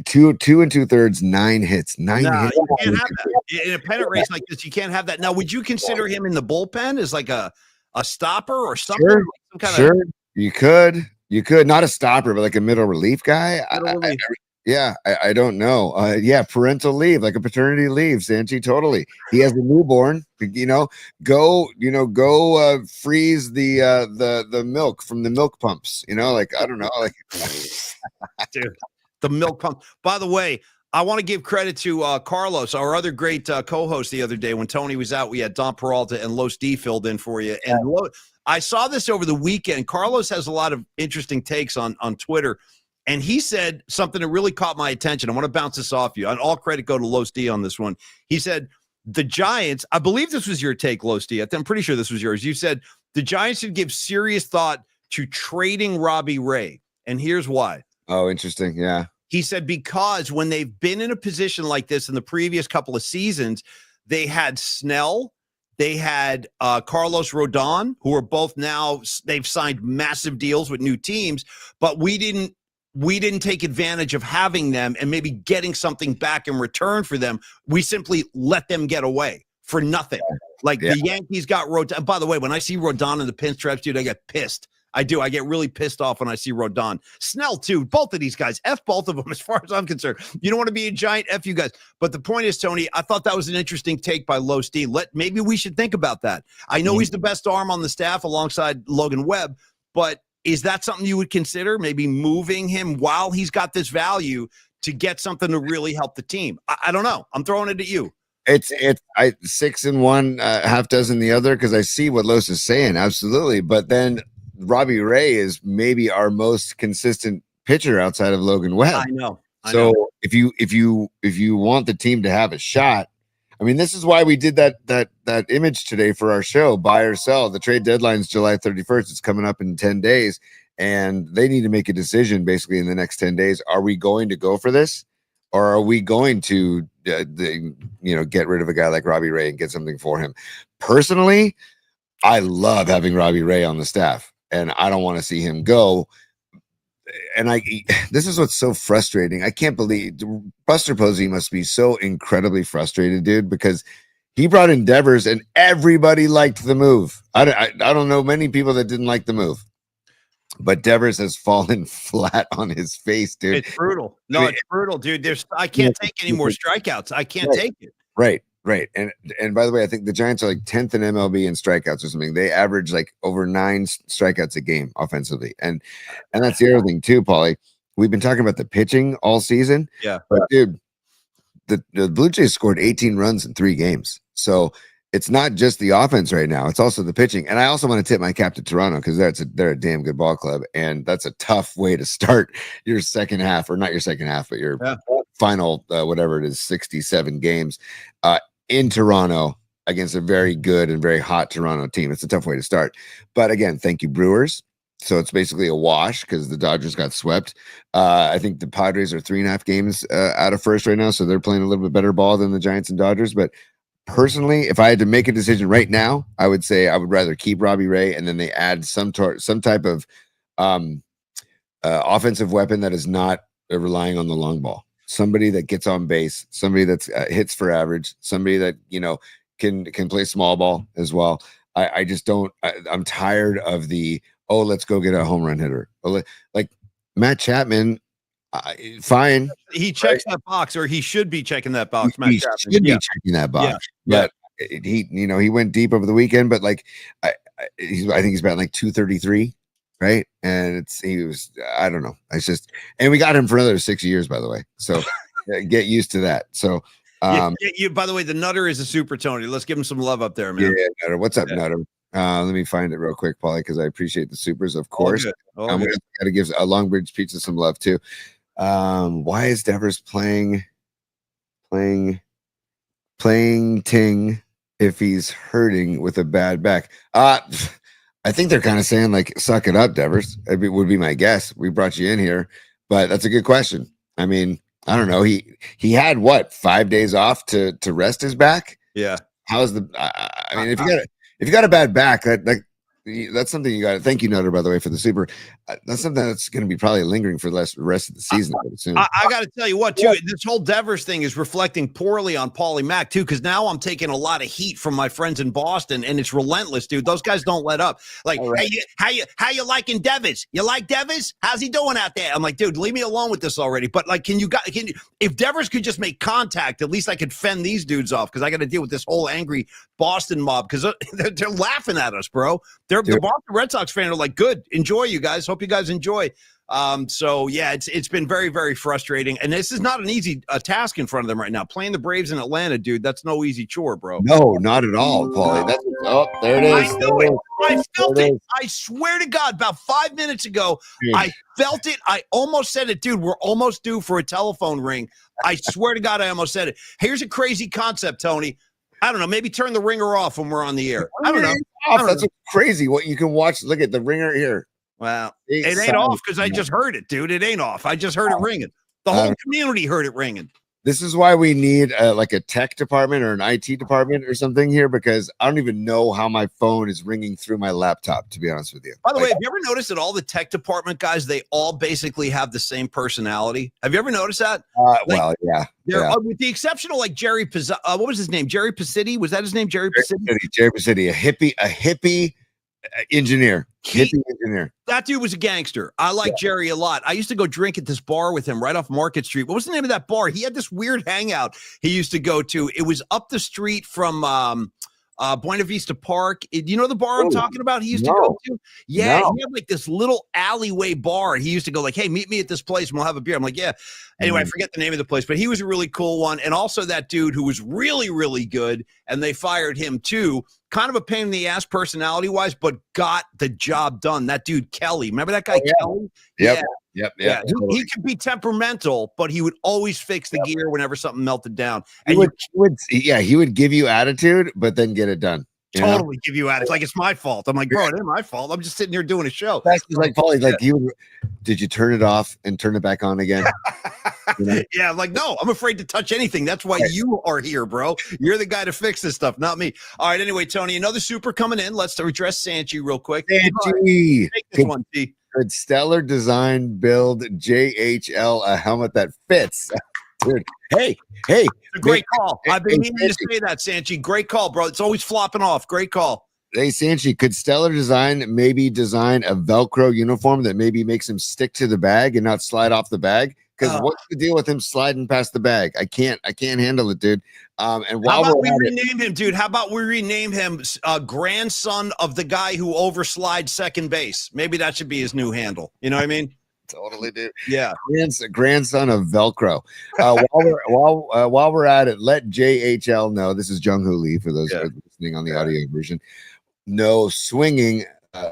2 2/3, 9 hits. 9 hits. You can't have that. In a pennant race like this, you can't have that. Now, would you consider him in the bullpen as like a stopper or something? Sure, like some kind of... You could not a stopper, but like a middle relief guy. I don't know. Parental leave, like a paternity leave, Sanchi. Totally. He has a newborn. Go freeze the milk from the milk pumps. Like I don't know, like dude. The milk pump. By the way, I want to give credit to Carlos, our other great co-host the other day. When Tony was out, we had Don Peralta and Los D filled in for you. And I saw this over the weekend. Carlos has a lot of interesting takes on Twitter. And he said something that really caught my attention. I want to bounce this off you. And all credit go to Los D on this one. He said, the Giants, I believe this was your take, Los D. I'm pretty sure this was yours. You said the Giants should give serious thought to trading Robbie Ray. And here's why. Oh, interesting. Yeah. He said, because when they've been in a position like this in the previous couple of seasons, they had Snell, they had Carlos Rodon, who are both now, they've signed massive deals with new teams, but we didn't take advantage of having them and maybe getting something back in return for them. We simply let them get away for nothing. Like the Yankees got Rodon. By the way, when I see Rodon in the pinstripes, dude, I get pissed. I do. I get really pissed off when I see Rodon. Snell, too. Both of these guys. F both of them as far as I'm concerned. You don't want to be a Giant, F you guys. But the point is, Tony, I thought that was an interesting take by Los D. Maybe we should think about that. I know he's the best arm on the staff alongside Logan Webb, but is that something you would consider? Maybe moving him while he's got this value to get something to really help the team? I don't know. I'm throwing it at you. It's 6 in one, half dozen the other, because I see what Los is saying. Absolutely. But then Robbie Ray is maybe our most consistent pitcher outside of Logan Webb. I know. So if you want the team to have a shot, I mean, this is why we did that image today for our show, buy or sell. The trade deadline is July 31st. It's coming up in 10 days, and they need to make a decision basically in the next 10 days. Are we going to go for this, or are we going to get rid of a guy like Robbie Ray and get something for him? Personally, I love having Robbie Ray on the staff, and I don't want to see him go. and this is what's so frustrating. I can't believe Buster Posey must be so incredibly frustrated, dude, because he brought in Devers and everybody liked the move. I don't know many people that didn't like the move, but Devers has fallen flat on his face, dude. It's brutal. No, it's brutal, dude. I can't take any more strikeouts. I can't take it. Right. And by the way, I think the Giants are like 10th in MLB in strikeouts or something. They average like over 9 strikeouts a game offensively. And that's the other thing too, Paulie. We've been talking about the pitching all season. Yeah. But dude, the Blue Jays scored 18 runs in 3 games. So it's not just the offense right now. It's also the pitching. And I also want to tip my cap to Toronto because they're a damn good ball club. And that's a tough way to start your second half, or not your second half, but your final, whatever it is, 67 games in Toronto against a very good and very hot Toronto team. It's a tough way to start. But again, thank you, Brewers. So it's basically a wash because the Dodgers got swept. I think the Padres are 3.5 games out of first right now. So they're playing a little bit better ball than the Giants and Dodgers. But personally, if I had to make a decision right now, I would say I would rather keep Robbie Ray, and then they add some type of offensive weapon that is not relying on the long ball. Somebody that gets on base, somebody that's hits for average, somebody that can play small ball as well. I just don't. I'm tired of the let's go get a home run hitter. Like Matt Chapman, fine. He checks that box, or he should be checking that box. He should be checking that box. Yeah. But he went deep over the weekend. But like I think he's batting like 233. Right. And I don't know. And we got him for another 6 years, by the way. So get used to that. So, by the way, the Nutter is a super Tony. Let's give him some love up there, man. Yeah. Nutter. What's up, Nutter? Let me find it real quick, Paulie, because I appreciate the supers, of course. I'm going to give a Longbridge Pizza some love too. Why is Devers playing Ting if he's hurting with a bad back? I think they're kind of saying like, suck it up, Devers. It would be my guess. We brought you in here, but that's a good question. I mean, I don't know. He had 5 days off to rest his back. Yeah. How's I mean, if you got a bad back, that's something you got to thank you, Nutter, by the way, for the super. That's something that's going to be probably lingering for the rest of the season. I got to tell you what, too, this whole Devers thing is reflecting poorly on Paulie Mack, too, because now I'm taking a lot of heat from my friends in Boston, and it's relentless, dude. Those guys don't let up. Like, right. Hey, how you liking Devers? You like Devers? How's he doing out there? I'm like, dude, leave me alone with this already. But like, if Devers could just make contact, at least I could fend these dudes off, because I got to deal with this whole angry Boston mob, because they're laughing at us, bro. The Boston Red Sox fans are like, good, enjoy, you guys. Hope you guys enjoy. So yeah, it's been very, very frustrating, and this is not an easy task in front of them right now. Playing the Braves in Atlanta, dude, that's no easy chore, bro. No, not at all, Paulie. There it is. I knew it. I felt it. I swear to God, about 5 minutes ago, dude. I felt it. I almost said it, dude. We're almost due for a telephone ring. I swear to God, I almost said it. Here's a crazy concept, Tony. I don't know. Maybe turn the ringer off when we're on the air. I don't know. That's crazy. What you can watch. Look at the ringer here. Well, it ain't off because I just heard it, dude. It ain't off. I just heard it ringing. The whole community heard it ringing. This is why we need like a tech department or an IT department or something here, because I don't even know how my phone is ringing through my laptop, to be honest with you. By the way, have you ever noticed that all the tech department guys, they all basically have the same personality? Have you ever noticed that? Well, yeah. With the exception of like Jerry what was his name? Jerry Pacitti? Was that his name? Jerry Pacitti? Jerry Pacitti, a hippie engineer. That dude was a gangster. I like Jerry a lot. I used to go drink at this bar with him right off Market Street. What was the name of that bar? He had this weird hangout he used to go to. It was up the street from Buena Vista Park. You know the bar I'm talking about? He used to go to? Yeah, he had like this little alleyway bar. He used to go like, hey, meet me at this place and we'll have a beer. I'm like, yeah. Anyway, I forget the name of the place, but he was a really cool one. And also that dude who was really, really good, and they fired him too. Kind of a pain in the ass personality-wise, but got the job done. That dude, Kelly. Remember that guy, Kelly? Yep. He could be temperamental, but he would always fix the gear whenever something melted down. And he would give you attitude, but then get it done. Totally give you attitude. Like, it's my fault. I'm like, bro, it ain't my fault. I'm just sitting here doing a show. That's like Paulie, like did you turn it off and turn it back on again? Yeah, I'm like, no, I'm afraid to touch anything. That's why you are here, bro. You're the guy to fix this stuff, not me. All right, anyway, Tony, another super coming in. Let's address Sanchi real quick. Sanchi. Take this one, T. Could Stellar Design build JHL a helmet that fits? Dude, hey, It's a great call. hey, I've been meaning to Sanchi. say that, Sanchi. Great call, bro. It's always flopping off. Great call. Hey, Sanchi, could Stellar Design maybe design a Velcro uniform that maybe makes him stick to the bag and not slide off the bag? Because what's the deal with him sliding past the bag? I can't handle it, dude. And How while about we we're at it, rename him, dude? How about we rename him grandson of the guy who overslides second base? Maybe that should be his new handle. You know what I mean? totally, dude. Yeah. Grandson of Velcro. While we're at it, let JHL know. This is Jung Hoo Lee for those who are listening on the audio version. No swinging.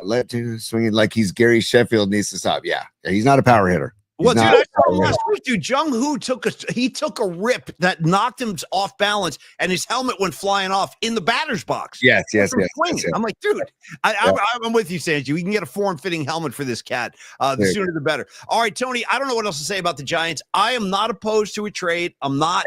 Let swinging like he's Gary Sheffield needs to stop. Yeah, he's not a power hitter. Well, dude, I saw last week, dude. Jung Hoo took a rip that knocked him off balance, and his helmet went flying off in the batter's box. Yes. I'm like, dude, I'm with you, Sanji. We can get a form-fitting helmet for this cat. The sooner the better. All right, Tony. I don't know what else to say about the Giants. I am not opposed to a trade. I'm not.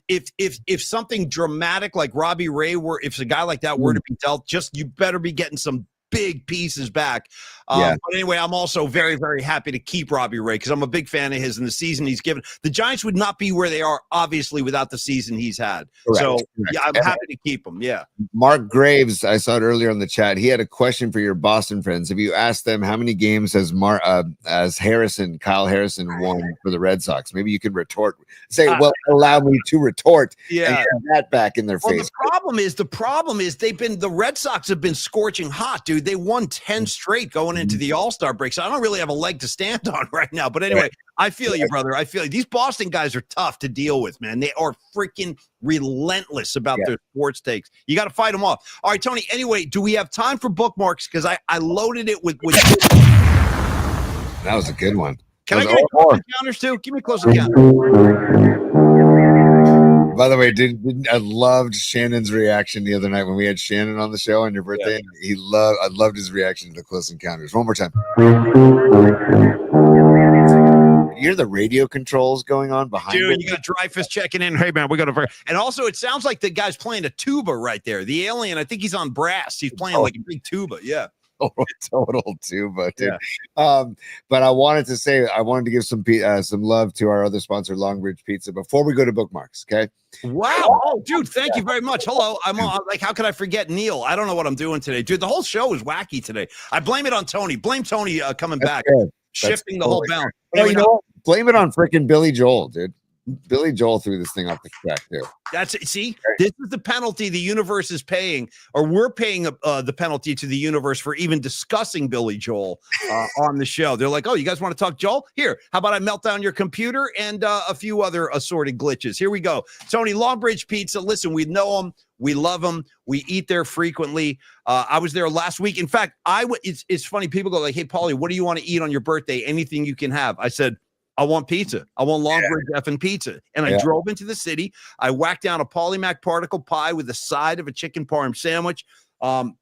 If something dramatic like Robbie Ray if a guy like that were to be dealt, you better be getting some big pieces back. But anyway, I'm also very, very happy to keep Robbie Ray because I'm a big fan of his and the season he's given. The Giants would not be where they are, obviously, without the season he's had. Correct. So, yeah, I'm happy to keep him. Yeah. Mark Graves, I saw it earlier in the chat. He had a question for your Boston friends. Have you asked them how many games has Kyle Harrison won for the Red Sox? Maybe you could retort. Say, well, allow me to retort. Yeah. And get that back in their face. The problem is the Red Sox have been scorching hot, dude. They won 10 straight going into the All-Star break. So I don't really have a leg to stand on right now. But anyway, I feel you, brother. I feel you. These Boston guys are tough to deal with, man. They are freaking relentless about their sports takes. You got to fight them off. All right, Tony. Anyway, do we have time for bookmarks? Because I loaded it with. That was a good one. Can I get close encounters too? Give me a close encounter. By the way, I loved Shannon's reaction the other night when we had Shannon on the show on your birthday. Yeah. I loved his reaction to the Close Encounters. One more time. You hear the radio controls going on behind Dude, it? You got Dreyfus checking in. Hey, man, we got a and also it sounds like the guy's playing a tuba right there. The alien, I think he's on brass. He's playing like a big tuba. Yeah. Total tuba, dude. Yeah. But I wanted to give some love to our other sponsor, Longbridge Pizza, before we go to bookmarks. Okay. Wow. Oh, dude, thank you very much. Hello. I'm like, how could I forget Neil? I don't know what I'm doing today, dude. The whole show is wacky today. I blame it on Tony. Blame Tony coming back, shifting the whole balance. You know what? Blame it on freaking Billy Joel, dude. Billy Joel threw this thing off the track too. That's it. See, this is the penalty the universe is paying, or we're paying the penalty to the universe for even discussing Billy Joel on the show. They're like, "Oh, you guys want to talk Joel? Here, how about I melt down your computer and a few other assorted glitches? Here we go." Tony, Longbridge Pizza. Listen, we know them, we love them, we eat there frequently. I was there last week. In fact, it's funny. People go like, "Hey, Paulie, what do you want to eat on your birthday? Anything you can have." I said, I want pizza. I want Longbridge effing pizza. And I drove into the city. I whacked down a Polymac particle pie with a side of a chicken parm sandwich. And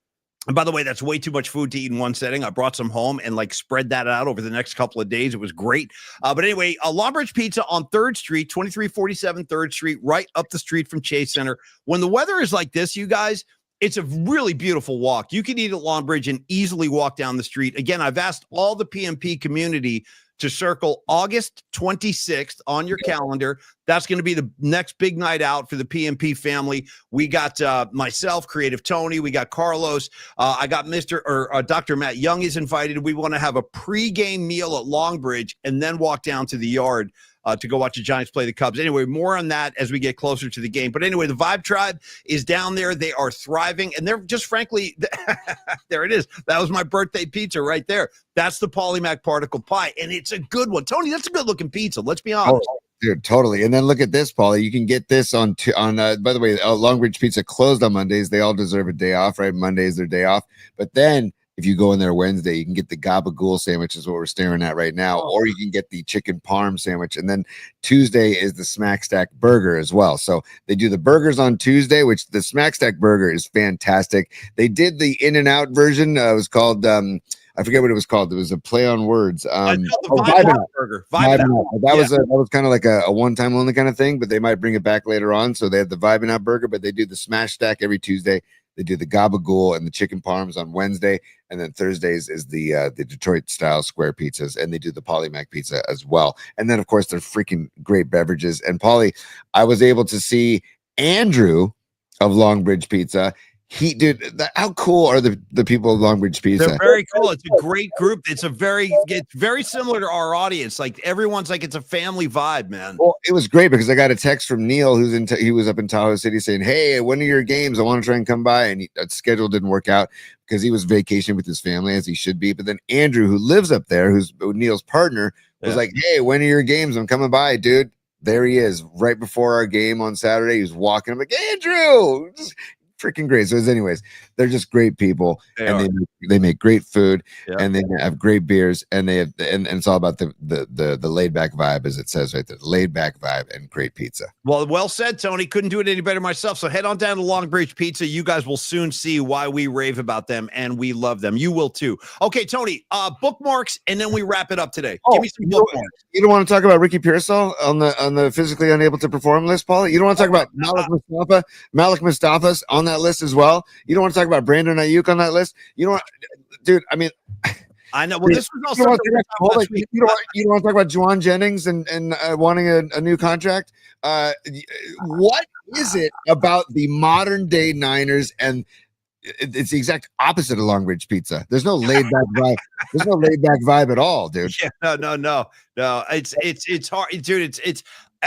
by the way, that's way too much food to eat in one setting. I brought some home and spread that out over the next couple of days. It was great. But anyway, Longbridge Pizza on 3rd Street, 2347 3rd Street, right up the street from Chase Center. When the weather is like this, you guys, it's a really beautiful walk. You can eat at Longbridge and easily walk down the street. Again, I've asked all the PMP community to circle August 26th on your calendar. That's going to be the next big night out for the PMP family. We got myself, Creative Tony. We got Carlos. I got Dr. Matt Young is invited. We want to have a pregame meal at Longbridge and then walk down to the yard to go watch the Giants play the Cubs. Anyway, more on that as we get closer to the game. But anyway, the Vibe Tribe is down there. They are thriving, and they're just frankly, there it is. That was my birthday pizza right there. That's the Polymac particle pie, and it's a good one. Tony, that's a good-looking pizza. Let's be honest. Oh, dude, totally. And then look at this, Paulie. You can get this on by the way, Longbridge Pizza closed on Mondays. They all deserve a day off, right? Monday is their day off. But then if you go in there Wednesday, you can get the gabagool sandwich is what we're staring at right now, or you can get the chicken parm sandwich. And then Tuesday is the Smack Stack burger as well. So they do the burgers on Tuesday, which the Smack Stack burger is fantastic. They did the In-N-Out version. It was called, I forget what it was called. It was a play on words. Vibe burger. That was kind of like a one-time only kind of thing, but they might bring it back later on. So they have the Vibe-N-Out burger, but they do the Smash Stack every Tuesday. They do the gabagool and the chicken parms on Wednesday, and then Thursdays is the Detroit style square pizzas, and they do the Polymac pizza as well. And then of course they're freaking great beverages. And Paulie, I was able to see Andrew of Longbridge Pizza. How cool are the people of Longbridge Pizza? They're very cool. It's a great group. It's very similar to our audience. Like everyone's like, it's a family vibe, man. Well, it was great because I got a text from Neil, he was up in Tahoe City, saying, "Hey, one of your games, I want to try and come by." And that schedule didn't work out because he was vacationing with his family, as he should be. But then Andrew, who lives up there, who's Neil's partner, was like, "Hey, one of your games, I'm coming by, dude." There he is, right before our game on Saturday. He was walking. I'm like, "Andrew, just freaking great." So anyways, they're just great people, they make great food, and they have great beers, and and it's all about the laid back vibe, as it says right there, laid back vibe and great pizza. Well said, Tony. Couldn't do it any better myself. So head on down to Longbridge Pizza. You guys will soon see why we rave about them, and we love them. You will too. Okay, Tony, bookmarks, and then we wrap it up today. Give me some bookmarks. You don't want to talk about Ricky Pearsall on the physically unable to perform list, Paul? You don't want to talk about Malik Mustafa's on that list as well? You don't want to talk about Brandon Ayuk on that list? You don't want, dude, I mean, I know. Well, this was also you don't want to talk about Juwan Jennings and wanting a new contract. What is it about the modern day Niners? And it's the exact opposite of Longbridge Pizza. There's no laid back vibe. There's no laid back vibe at all, dude. Yeah, no. It's hard, dude. It's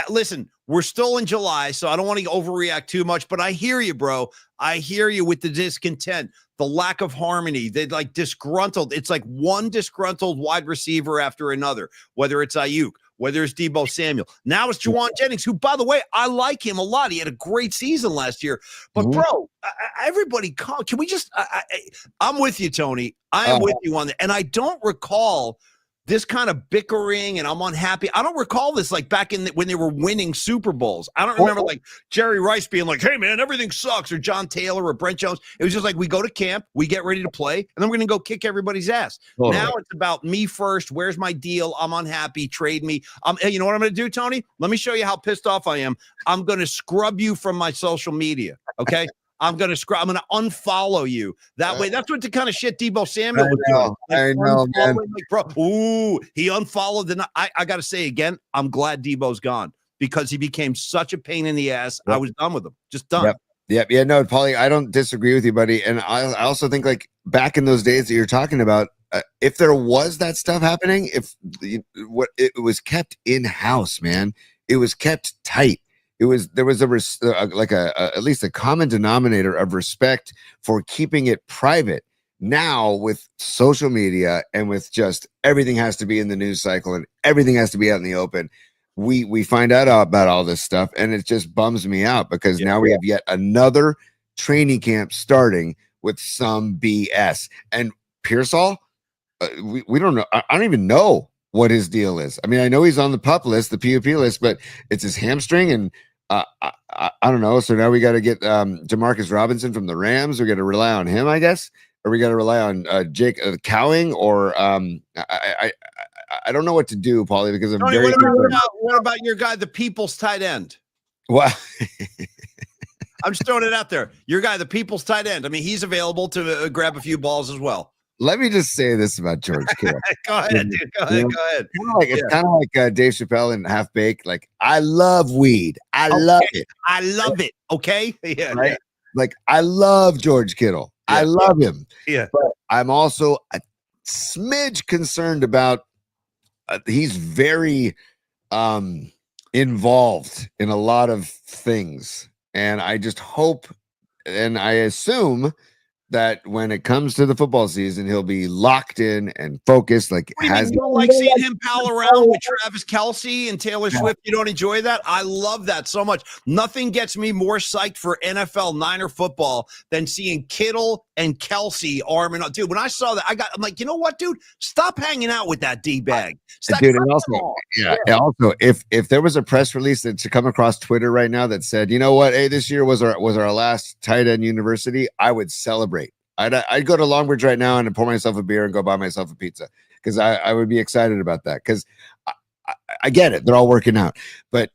listen, we're still in July, so I don't want to overreact too much, but I hear you, bro. I hear you with the discontent, the lack of harmony. They're like disgruntled. It's like one disgruntled wide receiver after another, whether it's Ayuk, whether it's Deebo Samuel. Now it's Juwan Jennings, who, by the way, I like him a lot. He had a great season last year. But, bro, everybody, can we just I'm with you, Tony. I am with you on that. And I don't recall this kind of bickering and I'm unhappy. I don't recall this like back in when they were winning Super Bowls. I don't remember like Jerry Rice being like, "Hey man, everything sucks," or John Taylor or Brent Jones. It was just like, we go to camp, we get ready to play, and then we're going to go kick everybody's ass. Now it's about me first. Where's my deal? I'm unhappy. Trade me. You know what I'm going to do, Tony? Let me show you how pissed off I am. I'm going to scrub you from my social media. Okay. I'm going to unfollow you. That way, that's what the kind of shit Deebo Samuel was doing. I know, man. Like, bro, he unfollowed. I got to say again, I'm glad Deebo's gone because he became such a pain in the ass. Yep. I was done with him. Just done. Yep. Yeah, no, Paulie, I don't disagree with you, buddy. And I also think like back in those days that you're talking about, if there was that stuff happening, it was kept in-house, man. It was kept tight. There was at least a common denominator of respect for keeping it private. Now with social media and with just everything has to be in the news cycle and everything has to be out in the open, we find out about all this stuff, and it just bums me out because now we have yet another training camp starting with some BS. And Pearsall, we don't know. I don't even know what his deal is. I mean, I know he's on the PUP list, the PUP list, but it's his hamstring, and I don't know. So now we got to get Demarcus Robinson from the Rams. We got to rely on him, I guess, or we got to rely on Jake Cowing, or I don't know what to do, Paulie, because I'm Tony, very. What about your guy, the People's tight end? Well, I'm just throwing it out there. Your guy, the People's tight end. I mean, he's available to grab a few balls as well. Let me just say this about George Kittle. Go ahead, dude. Go ahead. It's kind of like Dave Chappelle in Half Baked. Like, I love weed. I love it. I love it. Okay. Yeah. Right? Like, I love George Kittle. Yeah. I love him. Yeah. But I'm also a smidge concerned about he's very involved in a lot of things. And I just hope and I assume that when it comes to the football season, he'll be locked in and focused. Like, you don't like seeing him pal around with Travis Kelce and Taylor Swift? You don't enjoy that? I love that so much. Nothing gets me more psyched for NFL Niner football than seeing Kittle and Kelce arming up. Dude, when I saw that, I'm like, you know what, dude? Stop hanging out with that D-bag. Dude, and also, if there was a press release to come across Twitter right now that said, you know what, hey, this year was our last tight end university, I would celebrate. I'd go to Longbridge right now and pour myself a beer and go buy myself a pizza because I would be excited about that because I get it. They're all working out. But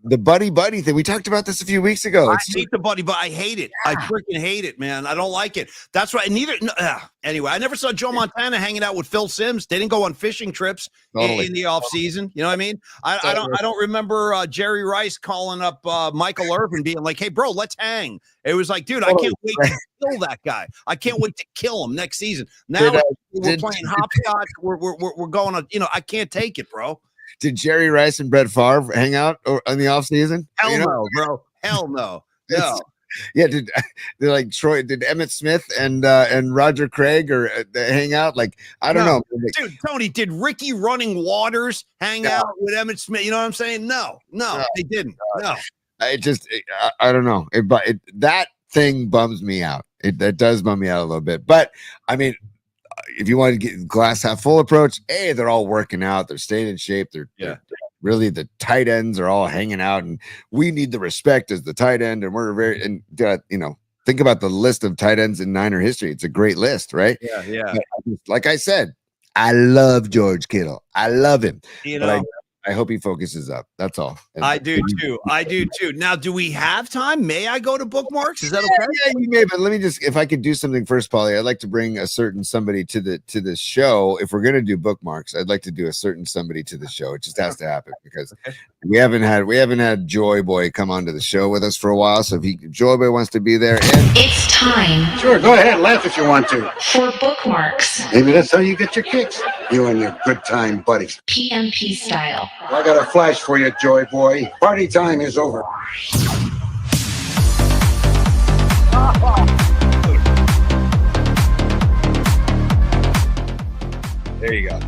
the buddy thing. We talked about this a few weeks ago. I hate the buddy, but I hate it. I freaking hate it, man. I don't like it. That's right. Anyway, I never saw Joe Montana hanging out with Phil Simms. They didn't go on fishing trips in the off season. You know what I mean? I don't remember Jerry Rice calling up Michael Irvin being like, "Hey, bro, let's hang." It was like, dude, I can't wait to kill that guy. I can't wait to kill him next season. Now we're playing hopscotch. We're going on. I can't take it, bro. Did Jerry Rice and Brett Favre hang out in the offseason? Hell no, bro. Hell no. No. Yeah, did Emmett Smith and Roger Craig hang out? Like, I don't know. Dude, Tony, did Ricky Running Waters hang out with Emmett Smith? You know what I'm saying? No, they didn't. No. I don't know. That thing bums me out. That does bum me out a little bit. But I mean, if you want to get glass half full approach, they're all working out, they're staying in shape, they're really, the tight ends are all hanging out, and we need the respect as the tight end, and think about the list of tight ends in Niner history. It's a great list, right? Yeah. Like I said, I love George Kittle. I love him. But I hope he focuses up. That's all. I do too. Now, do we have time? May I go to bookmarks? Is that okay? Yeah, you may. But let me if I could do something first, Paulie. I'd like to bring a certain somebody to the show. If we're gonna do bookmarks, I'd like to do a certain somebody to the show. It just has to happen because we haven't had Joy Boy come onto the show with us for a while. So if Joy Boy wants to be there, it's time. Sure, go ahead, laugh if you want to. For bookmarks. Maybe that's how you get your kicks. You and your good time buddies. PMP style. I got a flash for you, Joy Boy. Party time is over. there you go.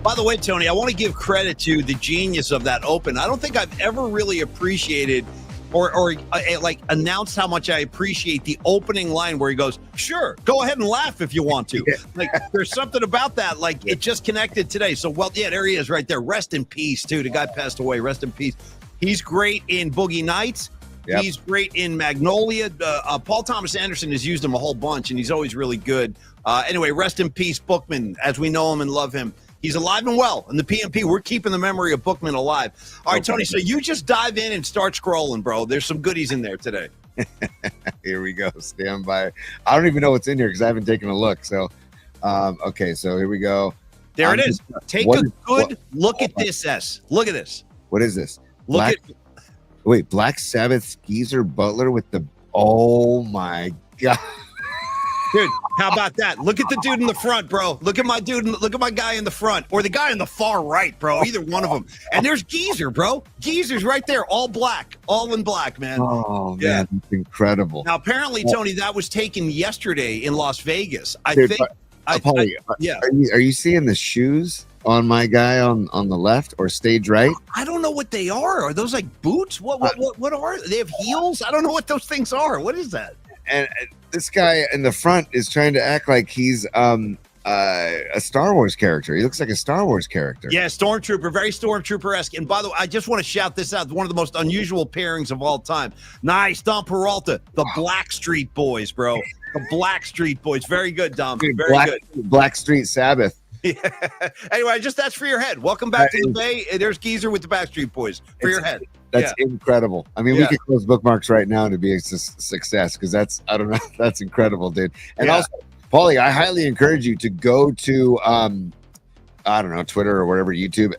By the way, Tony, I want to give credit to the genius of that open. I don't think I've ever really appreciated or like announced how much I appreciate the opening line where he goes, "Sure, go ahead and laugh if you want to." Like, there's something about that. Like, it just connected today. So, there he is right there. Rest in peace, too. The guy passed away. Rest in peace. He's great in Boogie Nights. Yep. He's great in Magnolia. Paul Thomas Anderson has used him a whole bunch, and he's always really good. Anyway, rest in peace, Bookman, as we know him and love him. He's alive and well. In the PMP, we're keeping the memory of Bookman alive. All right, Tony, so you just dive in and start scrolling, bro. There's some goodies in there today. Here we go. Stand by. I don't even know what's in here because I haven't taken a look. So, okay, so here we go. There it is. Take a good look at this, S. Look at this. What is this? Black Sabbath Geezer Butler with the, oh my God. Dude, how about that? Look at the dude in the front, bro. Look at my dude. Look at my guy in the front, or the guy in the far right, bro. Either one of them. And there's Geezer, bro. Geezer's right there, all black, all in black, man. Oh man, that's incredible. Now, apparently, Tony, that was taken yesterday in Las Vegas. Are you seeing the shoes on my guy on the left or stage right? I don't know what they are. Are those like boots? What are they? Have heels? I don't know what those things are. What is that? And this guy in the front is trying to act like he's a Star Wars character. He looks like a Star Wars character. Yeah, Stormtrooper, very Stormtrooper-esque. And by the way, I just want to shout this out. One of the most unusual pairings of all time. Nice, Dom Peralta, the Blackstreet Boys, bro. The Blackstreet Boys. Very good, Dom. Very good. Blackstreet Sabbath. Yeah. Anyway, that's for your head. Welcome back to the Bay. There's Geezer with the Backstreet Boys for your head. That's incredible. I mean, we could close bookmarks right now to be a success because I don't know. That's incredible, dude. And also, Paulie, I highly encourage you to go to, I don't know, Twitter or whatever, YouTube.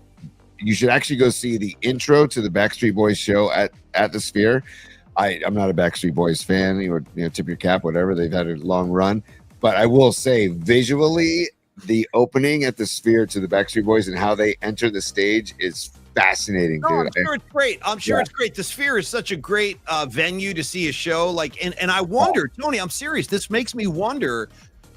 You should actually go see the intro to the Backstreet Boys show at the Sphere. I'm not a Backstreet Boys fan. You would, tip your cap, whatever. They've had a long run. But I will say, visually, the opening at the Sphere to the Backstreet Boys and how they enter the stage is fascinating, dude. I'm sure it's great. It's great. The Sphere is such a great venue to see a show. And I wonder, Tony, I'm serious. This makes me wonder,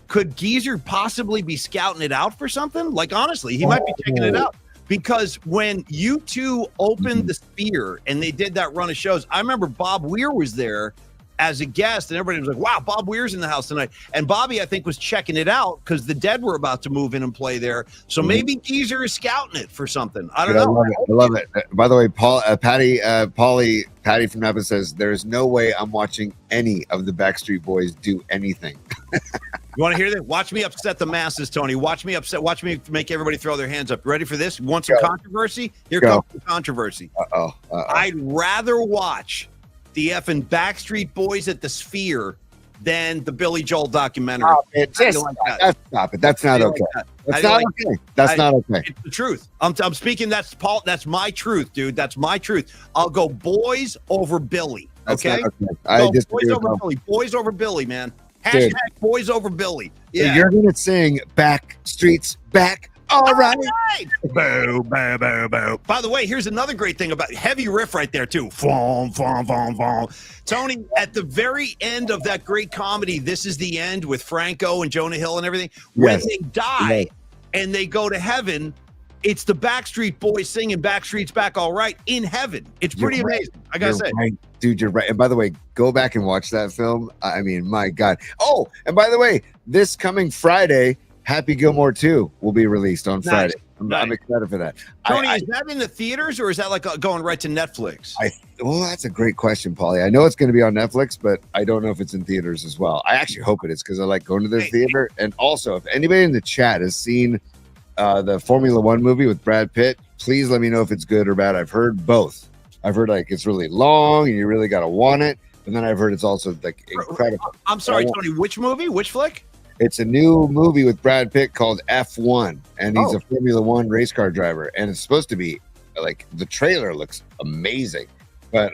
could Geezer possibly be scouting it out for something? Like, honestly, he might be checking it out. Because when U2 opened the Sphere and they did that run of shows, I remember Bob Weir was there as a guest, and everybody was like, wow, Bob Weir's in the house tonight. And Bobby, I think, was checking it out because the Dead were about to move in and play there. So maybe Geezer is scouting it for something. I don't know. I love it. By the way, Patty from Napa says, there's no way I'm watching any of the Backstreet Boys do anything. You want to hear this? Watch me upset the masses, Tony. Watch me make everybody throw their hands up. Ready for this? You want some controversy? Here comes the controversy. I'd rather watch the effing Backstreet Boys at the Sphere than the Billy Joel documentary. Stop it. That's not okay. That's not okay. That's not okay. It's the truth. I'm speaking. That's my truth, dude. That's my truth. I'll go boys over Billy. Okay. I boys over Billy. Boys over Billy, man. Hashtag boys over Billy. Yeah. So you're gonna sing "Back Streets Back." All right. Boo, boo, boo, boo. By the way, here's another great thing about heavy riff right there too. Fom, fom, fom, fom. Tony, at the very end of that great comedy, This Is the End with Franco and Jonah Hill and everything, when they die and they go to heaven, it's the Backstreet Boys singing Backstreet's Back All Right in heaven. It's pretty amazing. I gotta say. Right. Dude, you're right. And by the way, go back and watch that film. I mean, my God. Oh, and by the way, this coming Friday, Happy Gilmore 2 will be released on Friday. I'm excited for that. Tony, is that in the theaters or is that like going right to Netflix? Well, that's a great question, Paulie. I know it's going to be on Netflix, but I don't know if it's in theaters as well. I actually hope it is because I like going to the theater. And also, if anybody in the chat has seen the Formula One movie with Brad Pitt, please let me know if it's good or bad. I've heard both. I've heard like it's really long and you really got to want it. And then I've heard it's also like incredible. I'm sorry, Tony, which movie? Which flick? It's a new movie with Brad Pitt called F1, and he's a Formula One race car driver. And it's supposed to be like the trailer looks amazing, but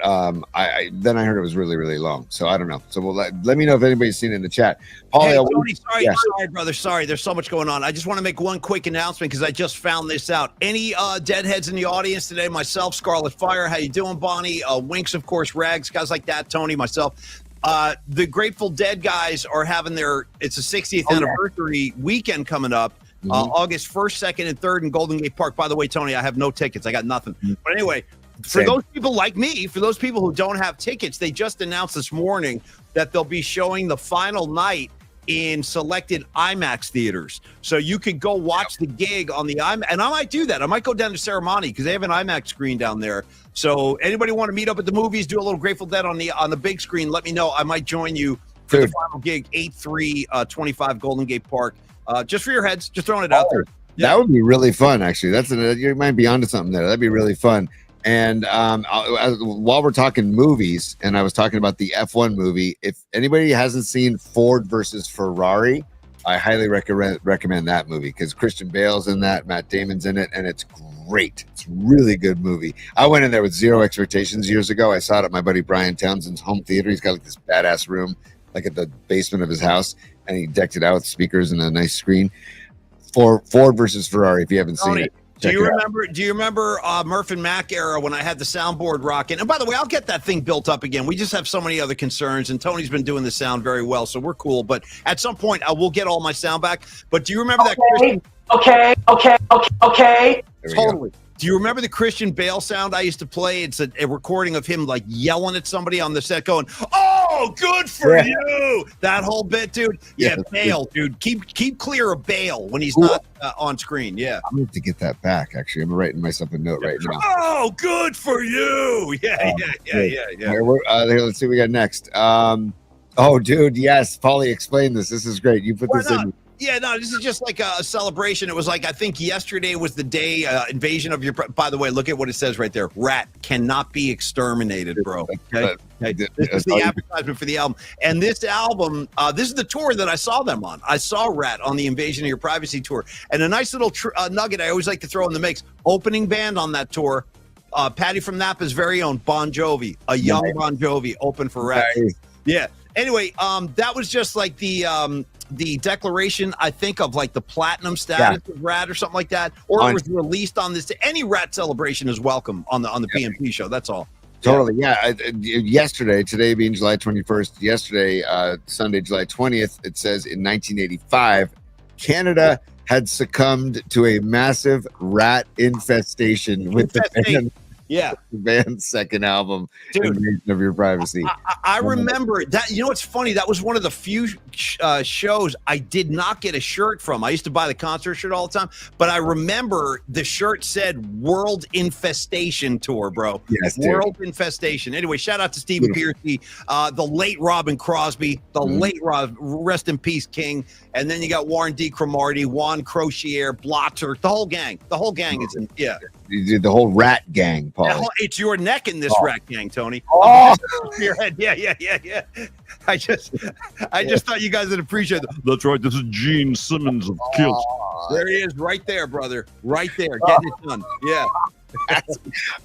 then I heard it was really, really long. So I don't know. So we'll let me know if anybody's seen it in the chat. Paulie, Tony, sorry, brother. Sorry, there's so much going on. I just want to make one quick announcement because I just found this out. Any deadheads in the audience today? Myself, Scarlet Fire. How you doing, Bonnie? Winks, of course. Rags, guys like that. Tony, myself. The Grateful Dead guys are having it's a 60th anniversary weekend coming up, August 1st, 2nd, and 3rd in Golden Gate Park. By the way, Tony, I have no tickets. I got nothing. But anyway, for those people like me, for those people who don't have tickets, they just announced this morning that they'll be showing the final night in selected IMAX theaters. So you could go watch the gig on the IMAX. And I might do that. I might go down to Serramonte because they have an IMAX screen down there. So anybody want to meet up at the movies, do a little Grateful Dead on the big screen, let me know. I might join you for the final gig, 8/3/25 Golden Gate Park. Just for your heads, just throwing it out there. Yeah. That would be really fun, actually. You might be onto something there. That'd be really fun. And while we're talking movies, and I was talking about the F1 movie, if anybody hasn't seen Ford versus Ferrari, I highly recommend that movie because Christian Bale's in that, Matt Damon's in it, and it's great. It's a really good movie. I went in there with zero expectations years ago. I saw it at my buddy Brian Townsend's home theater. He's got like this badass room, like at the basement of his house, and he decked it out with speakers and a nice screen. For Ford versus Ferrari, if you haven't seen it. Do you remember Murph and Mac era when I had the soundboard rocking? And by the way, I'll get that thing built up again. We just have so many other concerns, and Tony's been doing the sound very well, so we're cool. But at some point, I will get all my sound back. But do you remember that? Okay. Totally. Do you remember the Christian Bale sound I used to play? It's a recording of him like yelling at somebody on the set going, "Oh, good for you." That whole bit, dude. Yeah, Bale, dude. Keep clear of Bale when he's not on screen. Yeah. I'm going to get that back, actually. I'm writing myself a note right now. Oh, good for you. Yeah. Here, let's see what we got next. Dude, yes. Paulie, explain this. This is great. You put this in. Yeah, no, this is just like a celebration. It was like, I think yesterday was the day invasion of your, by the way, look at what it says right there. Rat cannot be exterminated, bro. Okay. This is the advertisement for the album. And this album, this is the tour that I saw them on. I saw Rat on the Invasion of Your Privacy tour. And a nice little nugget I always like to throw in the mix. Opening band on that tour, Patty from Napa's very own Bon Jovi, a young Bon Jovi, open for Rat. Nice. Yeah. Anyway, that was just like the declaration, I think, of like the platinum status of Rat or something like that, or it was released on this. Any Rat celebration is welcome on the PMP show. That's all. Totally, yesterday, today being July 21st, yesterday, Sunday, July 20th, it says in 1985, Canada had succumbed to a massive rat infestation with the band's second album, Invasion of Your Privacy. I remember that. You know what's funny? That was one of the few shows I did not get a shirt from. I used to buy the concert shirt all the time, but I remember the shirt said World Infestation Tour, bro. Yes, dude. World Infestation. Anyway, shout out to Stephen Pearcy, the late Robin Crosby, the late Rob, rest in peace, King. And then you got Warren D. Cromartie, Juan Crozier, Blotter, the whole gang. The whole gang is in, yeah. You did the whole rat gang, Paul. It's your neck in this rat gang, Tony. Oh. Your head. Yeah. I just thought you guys would appreciate it. That's right. This is Gene Simmons of Kills. There he is, right there, brother. Right there, getting it done. Yeah.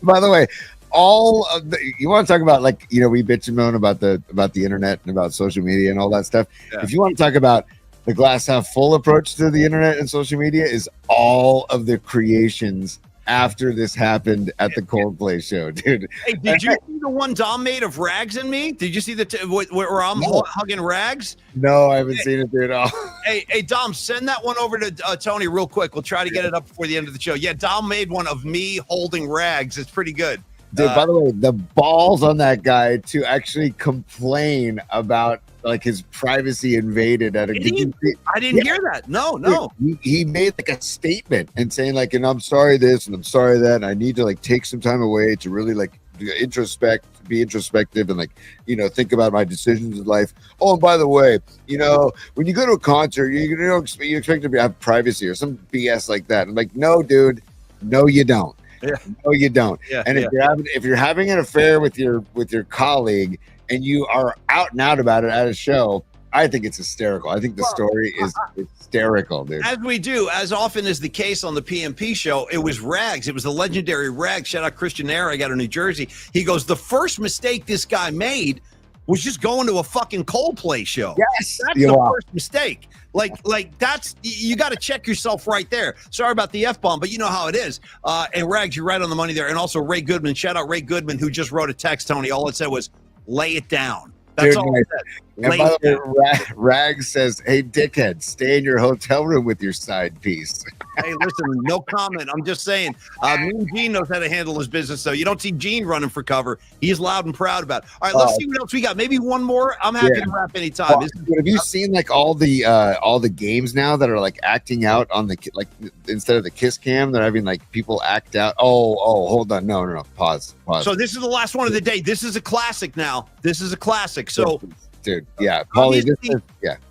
By the way, all of you want to talk about, like, you know, we bitch and moan about the internet and about social media and all that stuff. Yeah. If you want to talk about the glass half full approach to the internet and social media, is all of the creations after this happened at the Coldplay show, dude. Hey, did you see the one Dom made of Rags and me? Did you see where I'm hugging Rags? No, I haven't seen it, dude. Oh. Hey, Dom, send that one over to Tony real quick. We'll try to get it up before the end of the show. Yeah, Dom made one of me holding Rags. It's pretty good. Dude, by the way, the balls on that guy to actually complain about, like, his privacy invaded at a. I didn't hear that. No. He made like a statement and saying, like, and I'm sorry this and I'm sorry that, and I need to, like, take some time away to really, like, be introspective and, like, you know, think about my decisions in life. Oh, and by the way, you know, when you go to a concert, you expect to have privacy or some BS like that. I'm like, no, dude, no, you don't. Yeah. No, you don't. Yeah, and if you're having an affair with your colleague and you are out and out about it at a show, I think it's hysterical. I think the story is hysterical, dude. As we do, as often is the case on the PMP show, it was Rags. It was the legendary Rags. Shout out Christian Air. I got in New Jersey. He goes, the first mistake this guy made was just going to a fucking Coldplay show. Yes. That's the first mistake. Like that's, you got to check yourself right there. Sorry about the F-bomb, but you know how it is. And Rags, you're right on the money there. And also Ray Goodman, shout out Ray Goodman, who just wrote a text, Tony. All it said was, lay it down. That's all it said. And by the way, Rags says, hey, dickhead, stay in your hotel room with your side piece. Hey, listen, no comment. I'm just saying, Mean Gene knows how to handle his business, so you don't see Gene running for cover. He's loud and proud about it. All right, let's see what else we got. Maybe one more. I'm happy to wrap anytime. Have you seen, like, all the games now that are, like, acting out on the, like, instead of the kiss cam, they're having, like, people act out? Oh, hold on. No. Pause. So this is the last one of the day. This is a classic now. This is a classic. So, dude, yeah, Paulie,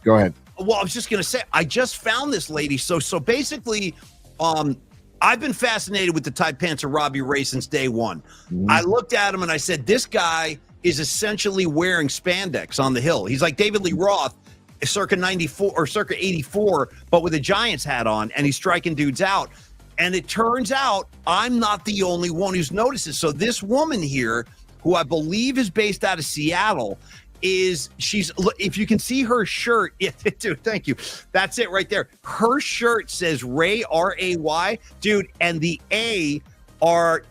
go ahead. Well, I was just gonna say, I just found this lady. So basically, I've been fascinated with the tight pants of Robbie Ray since day one. I looked at him and I said, this guy is essentially wearing spandex on the hill. He's like David Lee Roth, circa 94 or circa 84, but with a Giants hat on, and he's striking dudes out. And it turns out I'm not the only one who's noticed it. So this woman here, who I believe is based out of Seattle, if you can see her shirt, dude, thank you. That's it right there. Her shirt says Ray, R-A-Y, dude, and the A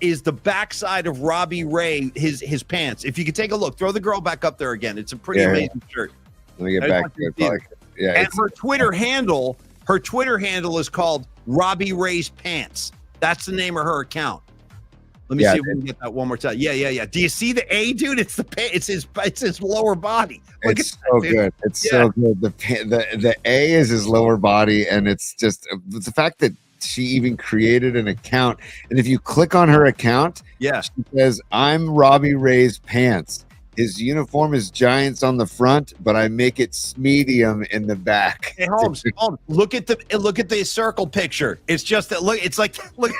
is the backside of Robbie Ray, his pants. If you could take a look, throw the girl back up there again. It's a pretty amazing shirt. Let me get back to it. Yeah, and her Twitter handle is called Robbie Ray's Pants. That's the name of her account. Let me see if we can get that one more time. Yeah. Do you see the A, dude? It's his lower body. Look, it's so good. It's so good. The A is his lower body, and it's just the fact that she even created an account. And if you click on her account, she says, "I'm Robbie Ray's Pants. His uniform is Giants on the front, but I make it medium in the back." Hey, Holmes, look at the circle picture. It's just that look. It's like look.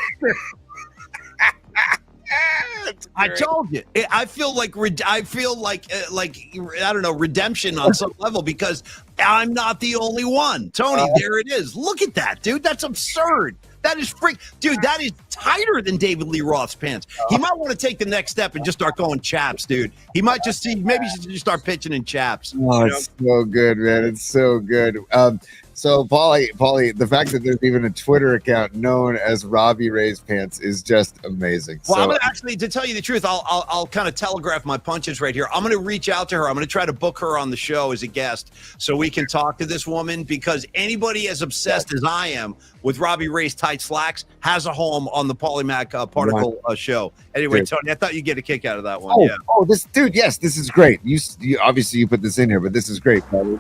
I told you. I feel like I don't know, redemption on some level, because I'm not the only one. Tony, there it is. Look at that, dude. That's absurd. That is dude. That is tighter than David Lee Roth's pants. He might want to take the next step and just start going chaps, dude. He might maybe he should just start pitching in chaps. Oh, it's so good, man. It's so good. So, Paulie, the fact that there's even a Twitter account known as Robbie Ray's Pants is just amazing. Well, I'm gonna actually, to tell you the truth, I'll kind of telegraph my punches right here. I'm gonna reach out to her. I'm gonna try to book her on the show as a guest so we can talk to this woman, because anybody as obsessed as I am with Robbie Ray's tight slacks has a home on the Paulie Mac Particle show. Anyway, Tony, I thought you'd get a kick out of that one. This dude, yes, this is great. You obviously you put this in here, but this is great, Paulie.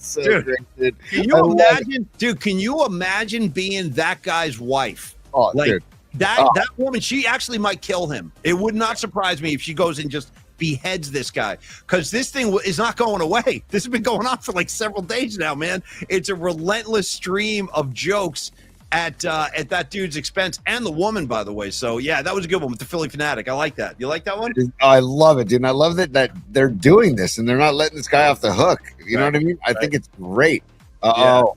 so Dude, great, dude. Can I you love it. imagine, dude? Can you imagine being that guy's wife? Oh, Like dude. that Oh. that woman, she actually might kill him. It would not surprise me if she goes and just beheads this guy, because this thing is not going away. This has been going on for like several days now, man. It's a relentless stream of jokes at that dude's expense, and the woman, by the way. So yeah, that was a good one with the Philly Fanatic. I like that. You like that one? I love it, dude. And I love that they're doing this and they're not letting this guy off the hook. You know what I mean? I think it's great. Yeah. You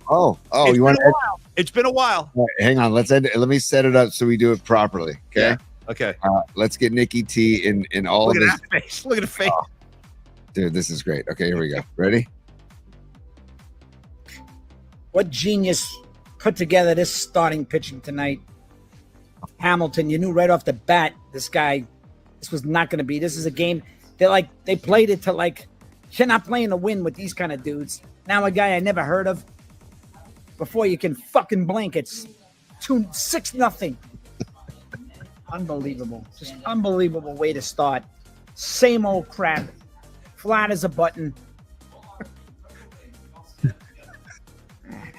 want to? It's been a while. Hang on. Let me set it up so we do it properly. Okay. Yeah. Okay. Let's get Nikki T in all Look of at this. that face. Look at the face. Dude, this is great. Okay, here we go. Ready? What genius put together this starting pitching tonight? Hamilton, you knew right off the bat this was not going to be. This is a game they played it to like, you're not playing to win with these kind of dudes. Now a guy I never heard of. Before you can fucking blink, it's 6-0. Unbelievable. Just unbelievable way to start. Same old crap. Flat as a button.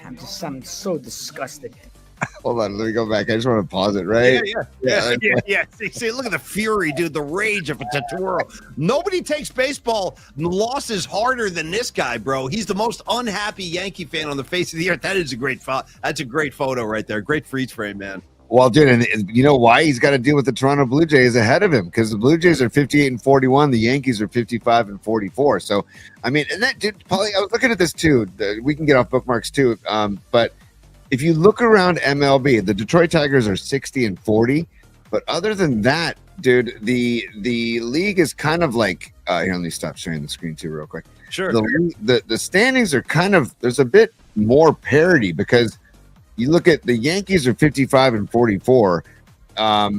I'm so disgusted. Hold on. Let me go back. I just want to pause it, right? Yeah. See, look at the fury, dude. The rage of a Totoro. Nobody takes baseball losses harder than this guy, bro. He's the most unhappy Yankee fan on the face of the earth. That is a great That's a great photo right there. Great freeze frame, man. Well, dude, and you know why he's got to deal with the Toronto Blue Jays ahead of him? Because the Blue Jays are 58-41, the Yankees are 55-44. So, I mean, and that, dude, Paulie, I was looking at this too. We can get off bookmarks too, but if you look around MLB, the Detroit Tigers are 60-40. But other than that, dude, the league is kind of like. Here, let me stop sharing the screen too, real quick. Sure. The standings are kind of. There's a bit more parity because. You look at the Yankees are 55-44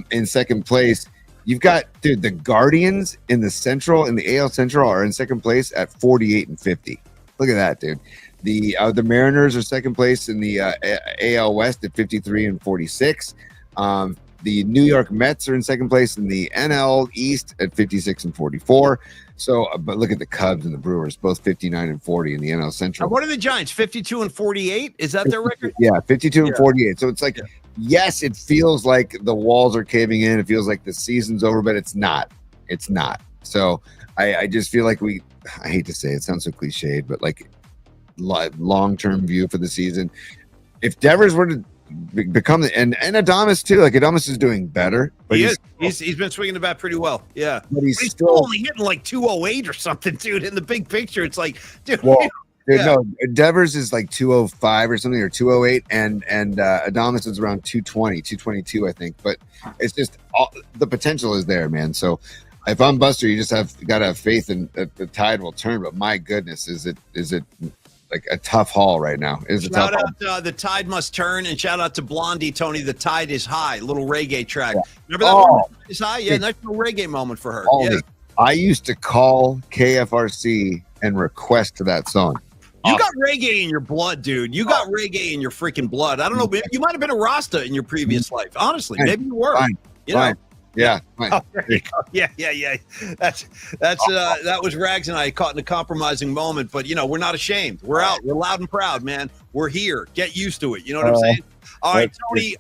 in second place. You've got, dude, the Guardians in the AL Central are in second place at 48-50. Look at that, dude. The Mariners are second place in the AL West at 53-46. The New York Mets are in second place in the NL East at 56-44. So, but look at the Cubs and the Brewers, both 59-40 in the NL Central. What are the Giants? 52-48? Is that their record? Yeah, 52-48. So it's like, yes, it feels like the walls are caving in. It feels like the season's over, but it's not. It's not. So I just feel like I hate to say it sounds so cliched, but like long-term view for the season. If Devers were to become and Adames too, like Adames is doing better, but he's been swinging the bat pretty well. Yeah, but he's still only hitting like 208 or something, dude. In the big picture, it's like, dude. Well, no, Devers is like 205 or something, or 208, and Adames is around 220, 222, I think. But it's just the potential is there, man. So if I'm Buster, you just got to have faith in that the tide will turn. But my goodness, is it like a tough haul right now? Shout out The Tide Must Turn, and shout out to Blondie, Tony, The Tide is High, little reggae track. Yeah. Remember that one? The Tide is High? Yeah, nice little reggae moment for her. Yeah. I used to call KFRC and request that song. You got reggae in your blood, dude. You got reggae in your freaking blood. I don't know. You might have been a Rasta in your previous life. Honestly, maybe you were. Fine. You know? Yeah. Oh, there you go. Yeah. That was Rags and I caught in a compromising moment, but we're not ashamed. We're out. We're loud and proud, man. We're here. Get used to it. You know what I'm saying? All right, Tony.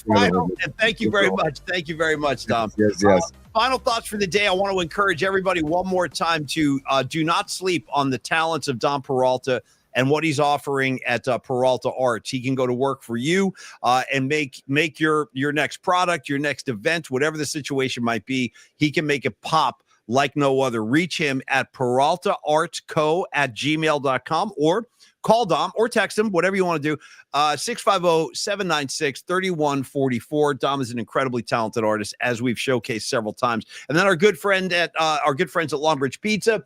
Final, and thank you very much. Thank you very much, Dom. Yes. Final thoughts for the day. I want to encourage everybody one more time to do not sleep on the talents of Dom Peralta and what he's offering at Peralta Arts. He can go to work for you and make your next product, your next event, whatever the situation might be. He can make it pop like no other. Reach him at peraltaartsco@gmail.com or call Dom or text him, whatever you want to do. 650-796-3144. Dom is an incredibly talented artist, as we've showcased several times. And then our good friends at Longbridge Pizza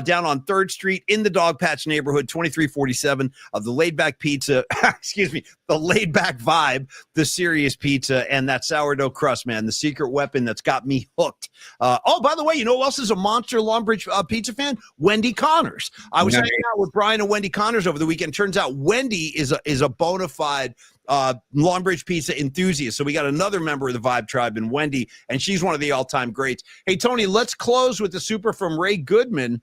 down on 3rd Street in the Dogpatch neighborhood, 2347 of the Laid Back Pizza. Excuse me, the Laid Back Vibe, the serious pizza, and that sourdough crust, man, the secret weapon that's got me hooked. By the way, you know who else is a monster Longbridge pizza fan? Wendy Connors. I was hanging out with Brian and Wendy Connors over the weekend. Turns out Wendy is a bona fide Longbridge pizza enthusiast. So we got another member of the Vibe Tribe in Wendy, and she's one of the all-time greats. Hey, Tony, let's close with the super from Ray Goodman.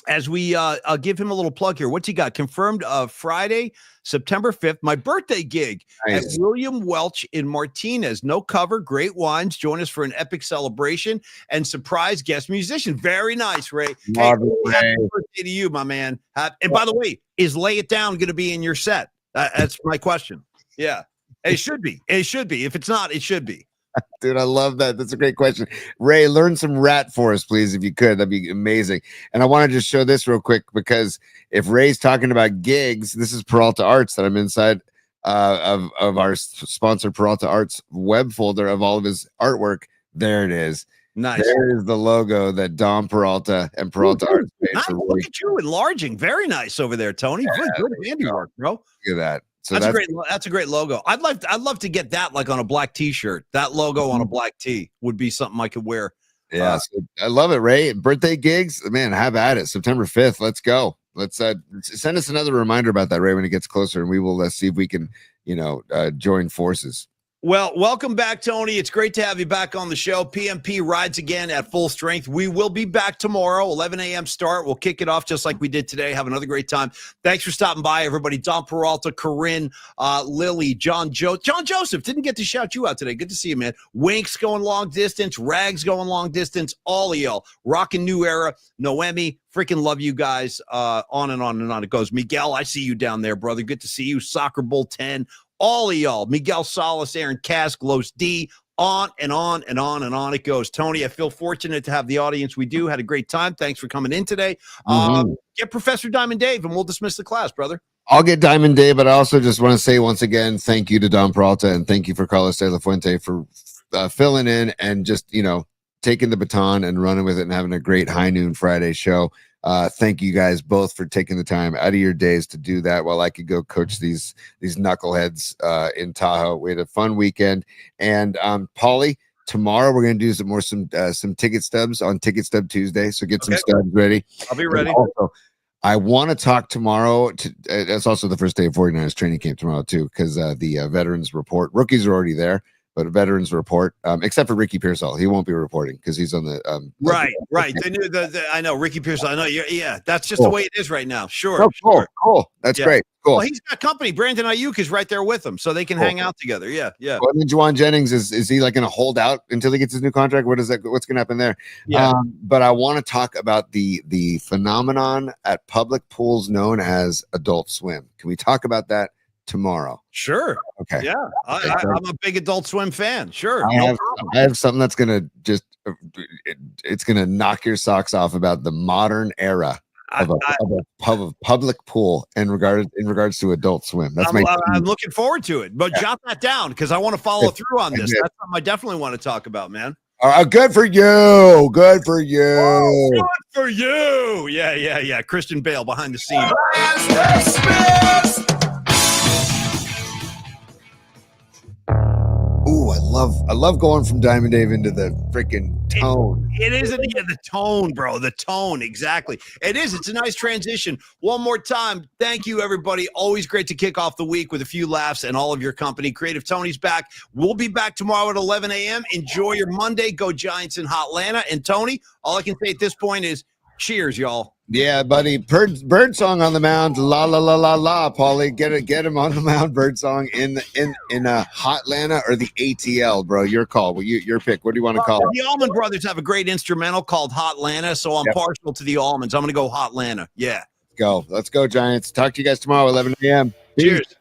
as we give him a little plug here, what's he got? Confirmed Friday, September 5th, my birthday gig at William Welch in Martinez. No cover, great wines. Join us for an epic celebration and surprise guest musician. Very nice, Ray. Hey, happy birthday to you, my man. And by the way, is Lay It Down going to be in your set? That's my question. Yeah, it should be. It should be. If it's not, it should be. Dude, I love that. That's a great question. Ray, learn some rat for us, please, if you could. That'd be amazing. And I want to just show this real quick, because if Ray's talking about gigs, this is Peralta Arts that I'm inside of our sponsor Peralta Arts web folder of all of his artwork. There it is. Nice. There is the logo that Dom Peralta and Peralta Arts made. Nice. Look at you enlarging. Very nice over there, Tony. Yeah, good handiwork, bro. Look at that. So that's a great logo. I'd love to get that like on a black t-shirt. That logo on a black tee would be something I could wear. Yeah, so I love it, Ray. Birthday gigs, man, have at it. September 5th. Let's go. Let's send us another reminder about that, Ray, when it gets closer, and we will see if we can, join forces. Well, welcome back, Tony. It's great to have you back on the show. PMP rides again at full strength. We will be back tomorrow, 11 a.m. start. We'll kick it off just like we did today. Have another great time. Thanks for stopping by, everybody. Dom Peralta, Corinne, Lily, John Joseph. Didn't get to shout you out today. Good to see you, man. Winks going long distance. Rags going long distance. All of y'all. Rockin' New Era. Noemi. Freaking love you guys. On and on and on it goes. Miguel, I see you down there, brother. Good to see you. Soccer Bull 10. All of y'all, Miguel Salas, Aaron Cask, Los D, on and on and on and on it goes. Tony, I feel fortunate to have the audience we do. Had a great time. Thanks for coming in today. Get Professor Diamond Dave, and we'll dismiss the class, brother. I'll get Diamond Dave, but I also just want to say once again, thank you to Dom Peralta, and thank you for Carlos De La Fuente for filling in and just, taking the baton and running with it and having a great High Noon Friday show. Thank you guys both for taking the time out of your days to do that while I could go coach these knuckleheads in Tahoe. We had a fun weekend. And Paulie, tomorrow we're going to do some ticket stubs on Ticket Stub Tuesday. So get some stubs ready. I'll be ready. Also, I want to talk tomorrow. It's also the first day of 49ers training camp tomorrow too, because the veterans report. Rookies are already there. But a veterans report, except for Ricky Pearsall, he won't be reporting because he's on the right. They knew I know Ricky Pearsall. I know. Yeah, that's just the way it is right now. Sure. Oh, cool. That's great. Cool. Well, he's got company. Brandon Ayuk is right there with him, so they can hang out together. Yeah. Well, and then Juwan Jennings is he like going to hold out until he gets his new contract? What's going to happen there? Yeah. But I want to talk about the phenomenon at public pools known as Adult Swim. Can we talk about that tomorrow? Sure. Okay. Yeah. I'm a big Adult Swim fan. Sure. I have something that's going to it's going to knock your socks off about the modern era of a public pool in regards to Adult Swim. I'm looking forward to it, but jot that down because I want to follow through on this. That's something I definitely want to talk about, man. Good for you. Good for you. Oh, good for you. Yeah. Christian Bale behind the scenes. Ooh, I love going from Diamond Dave into the freaking tone. It is the tone, bro. The tone, exactly. It is. It's a nice transition. One more time, thank you, everybody. Always great to kick off the week with a few laughs and all of your company. Creative Tony's back. We'll be back tomorrow at 11 a.m. Enjoy your Monday. Go Giants in Hotlanta. And Tony, all I can say at this point is cheers, y'all. Yeah, buddy. Bird song on the mound. La la la la la. Paulie, get him on the mound. Bird song in Hotlanta or the ATL, bro. Your call. Well, your pick. What do you want to call it? The Allman Brothers have a great instrumental called Hotlanta, so I'm partial to the Almonds. I'm going to go Hotlanta. Yeah. Let's go, Giants. Talk to you guys tomorrow, 11 a.m. Cheers.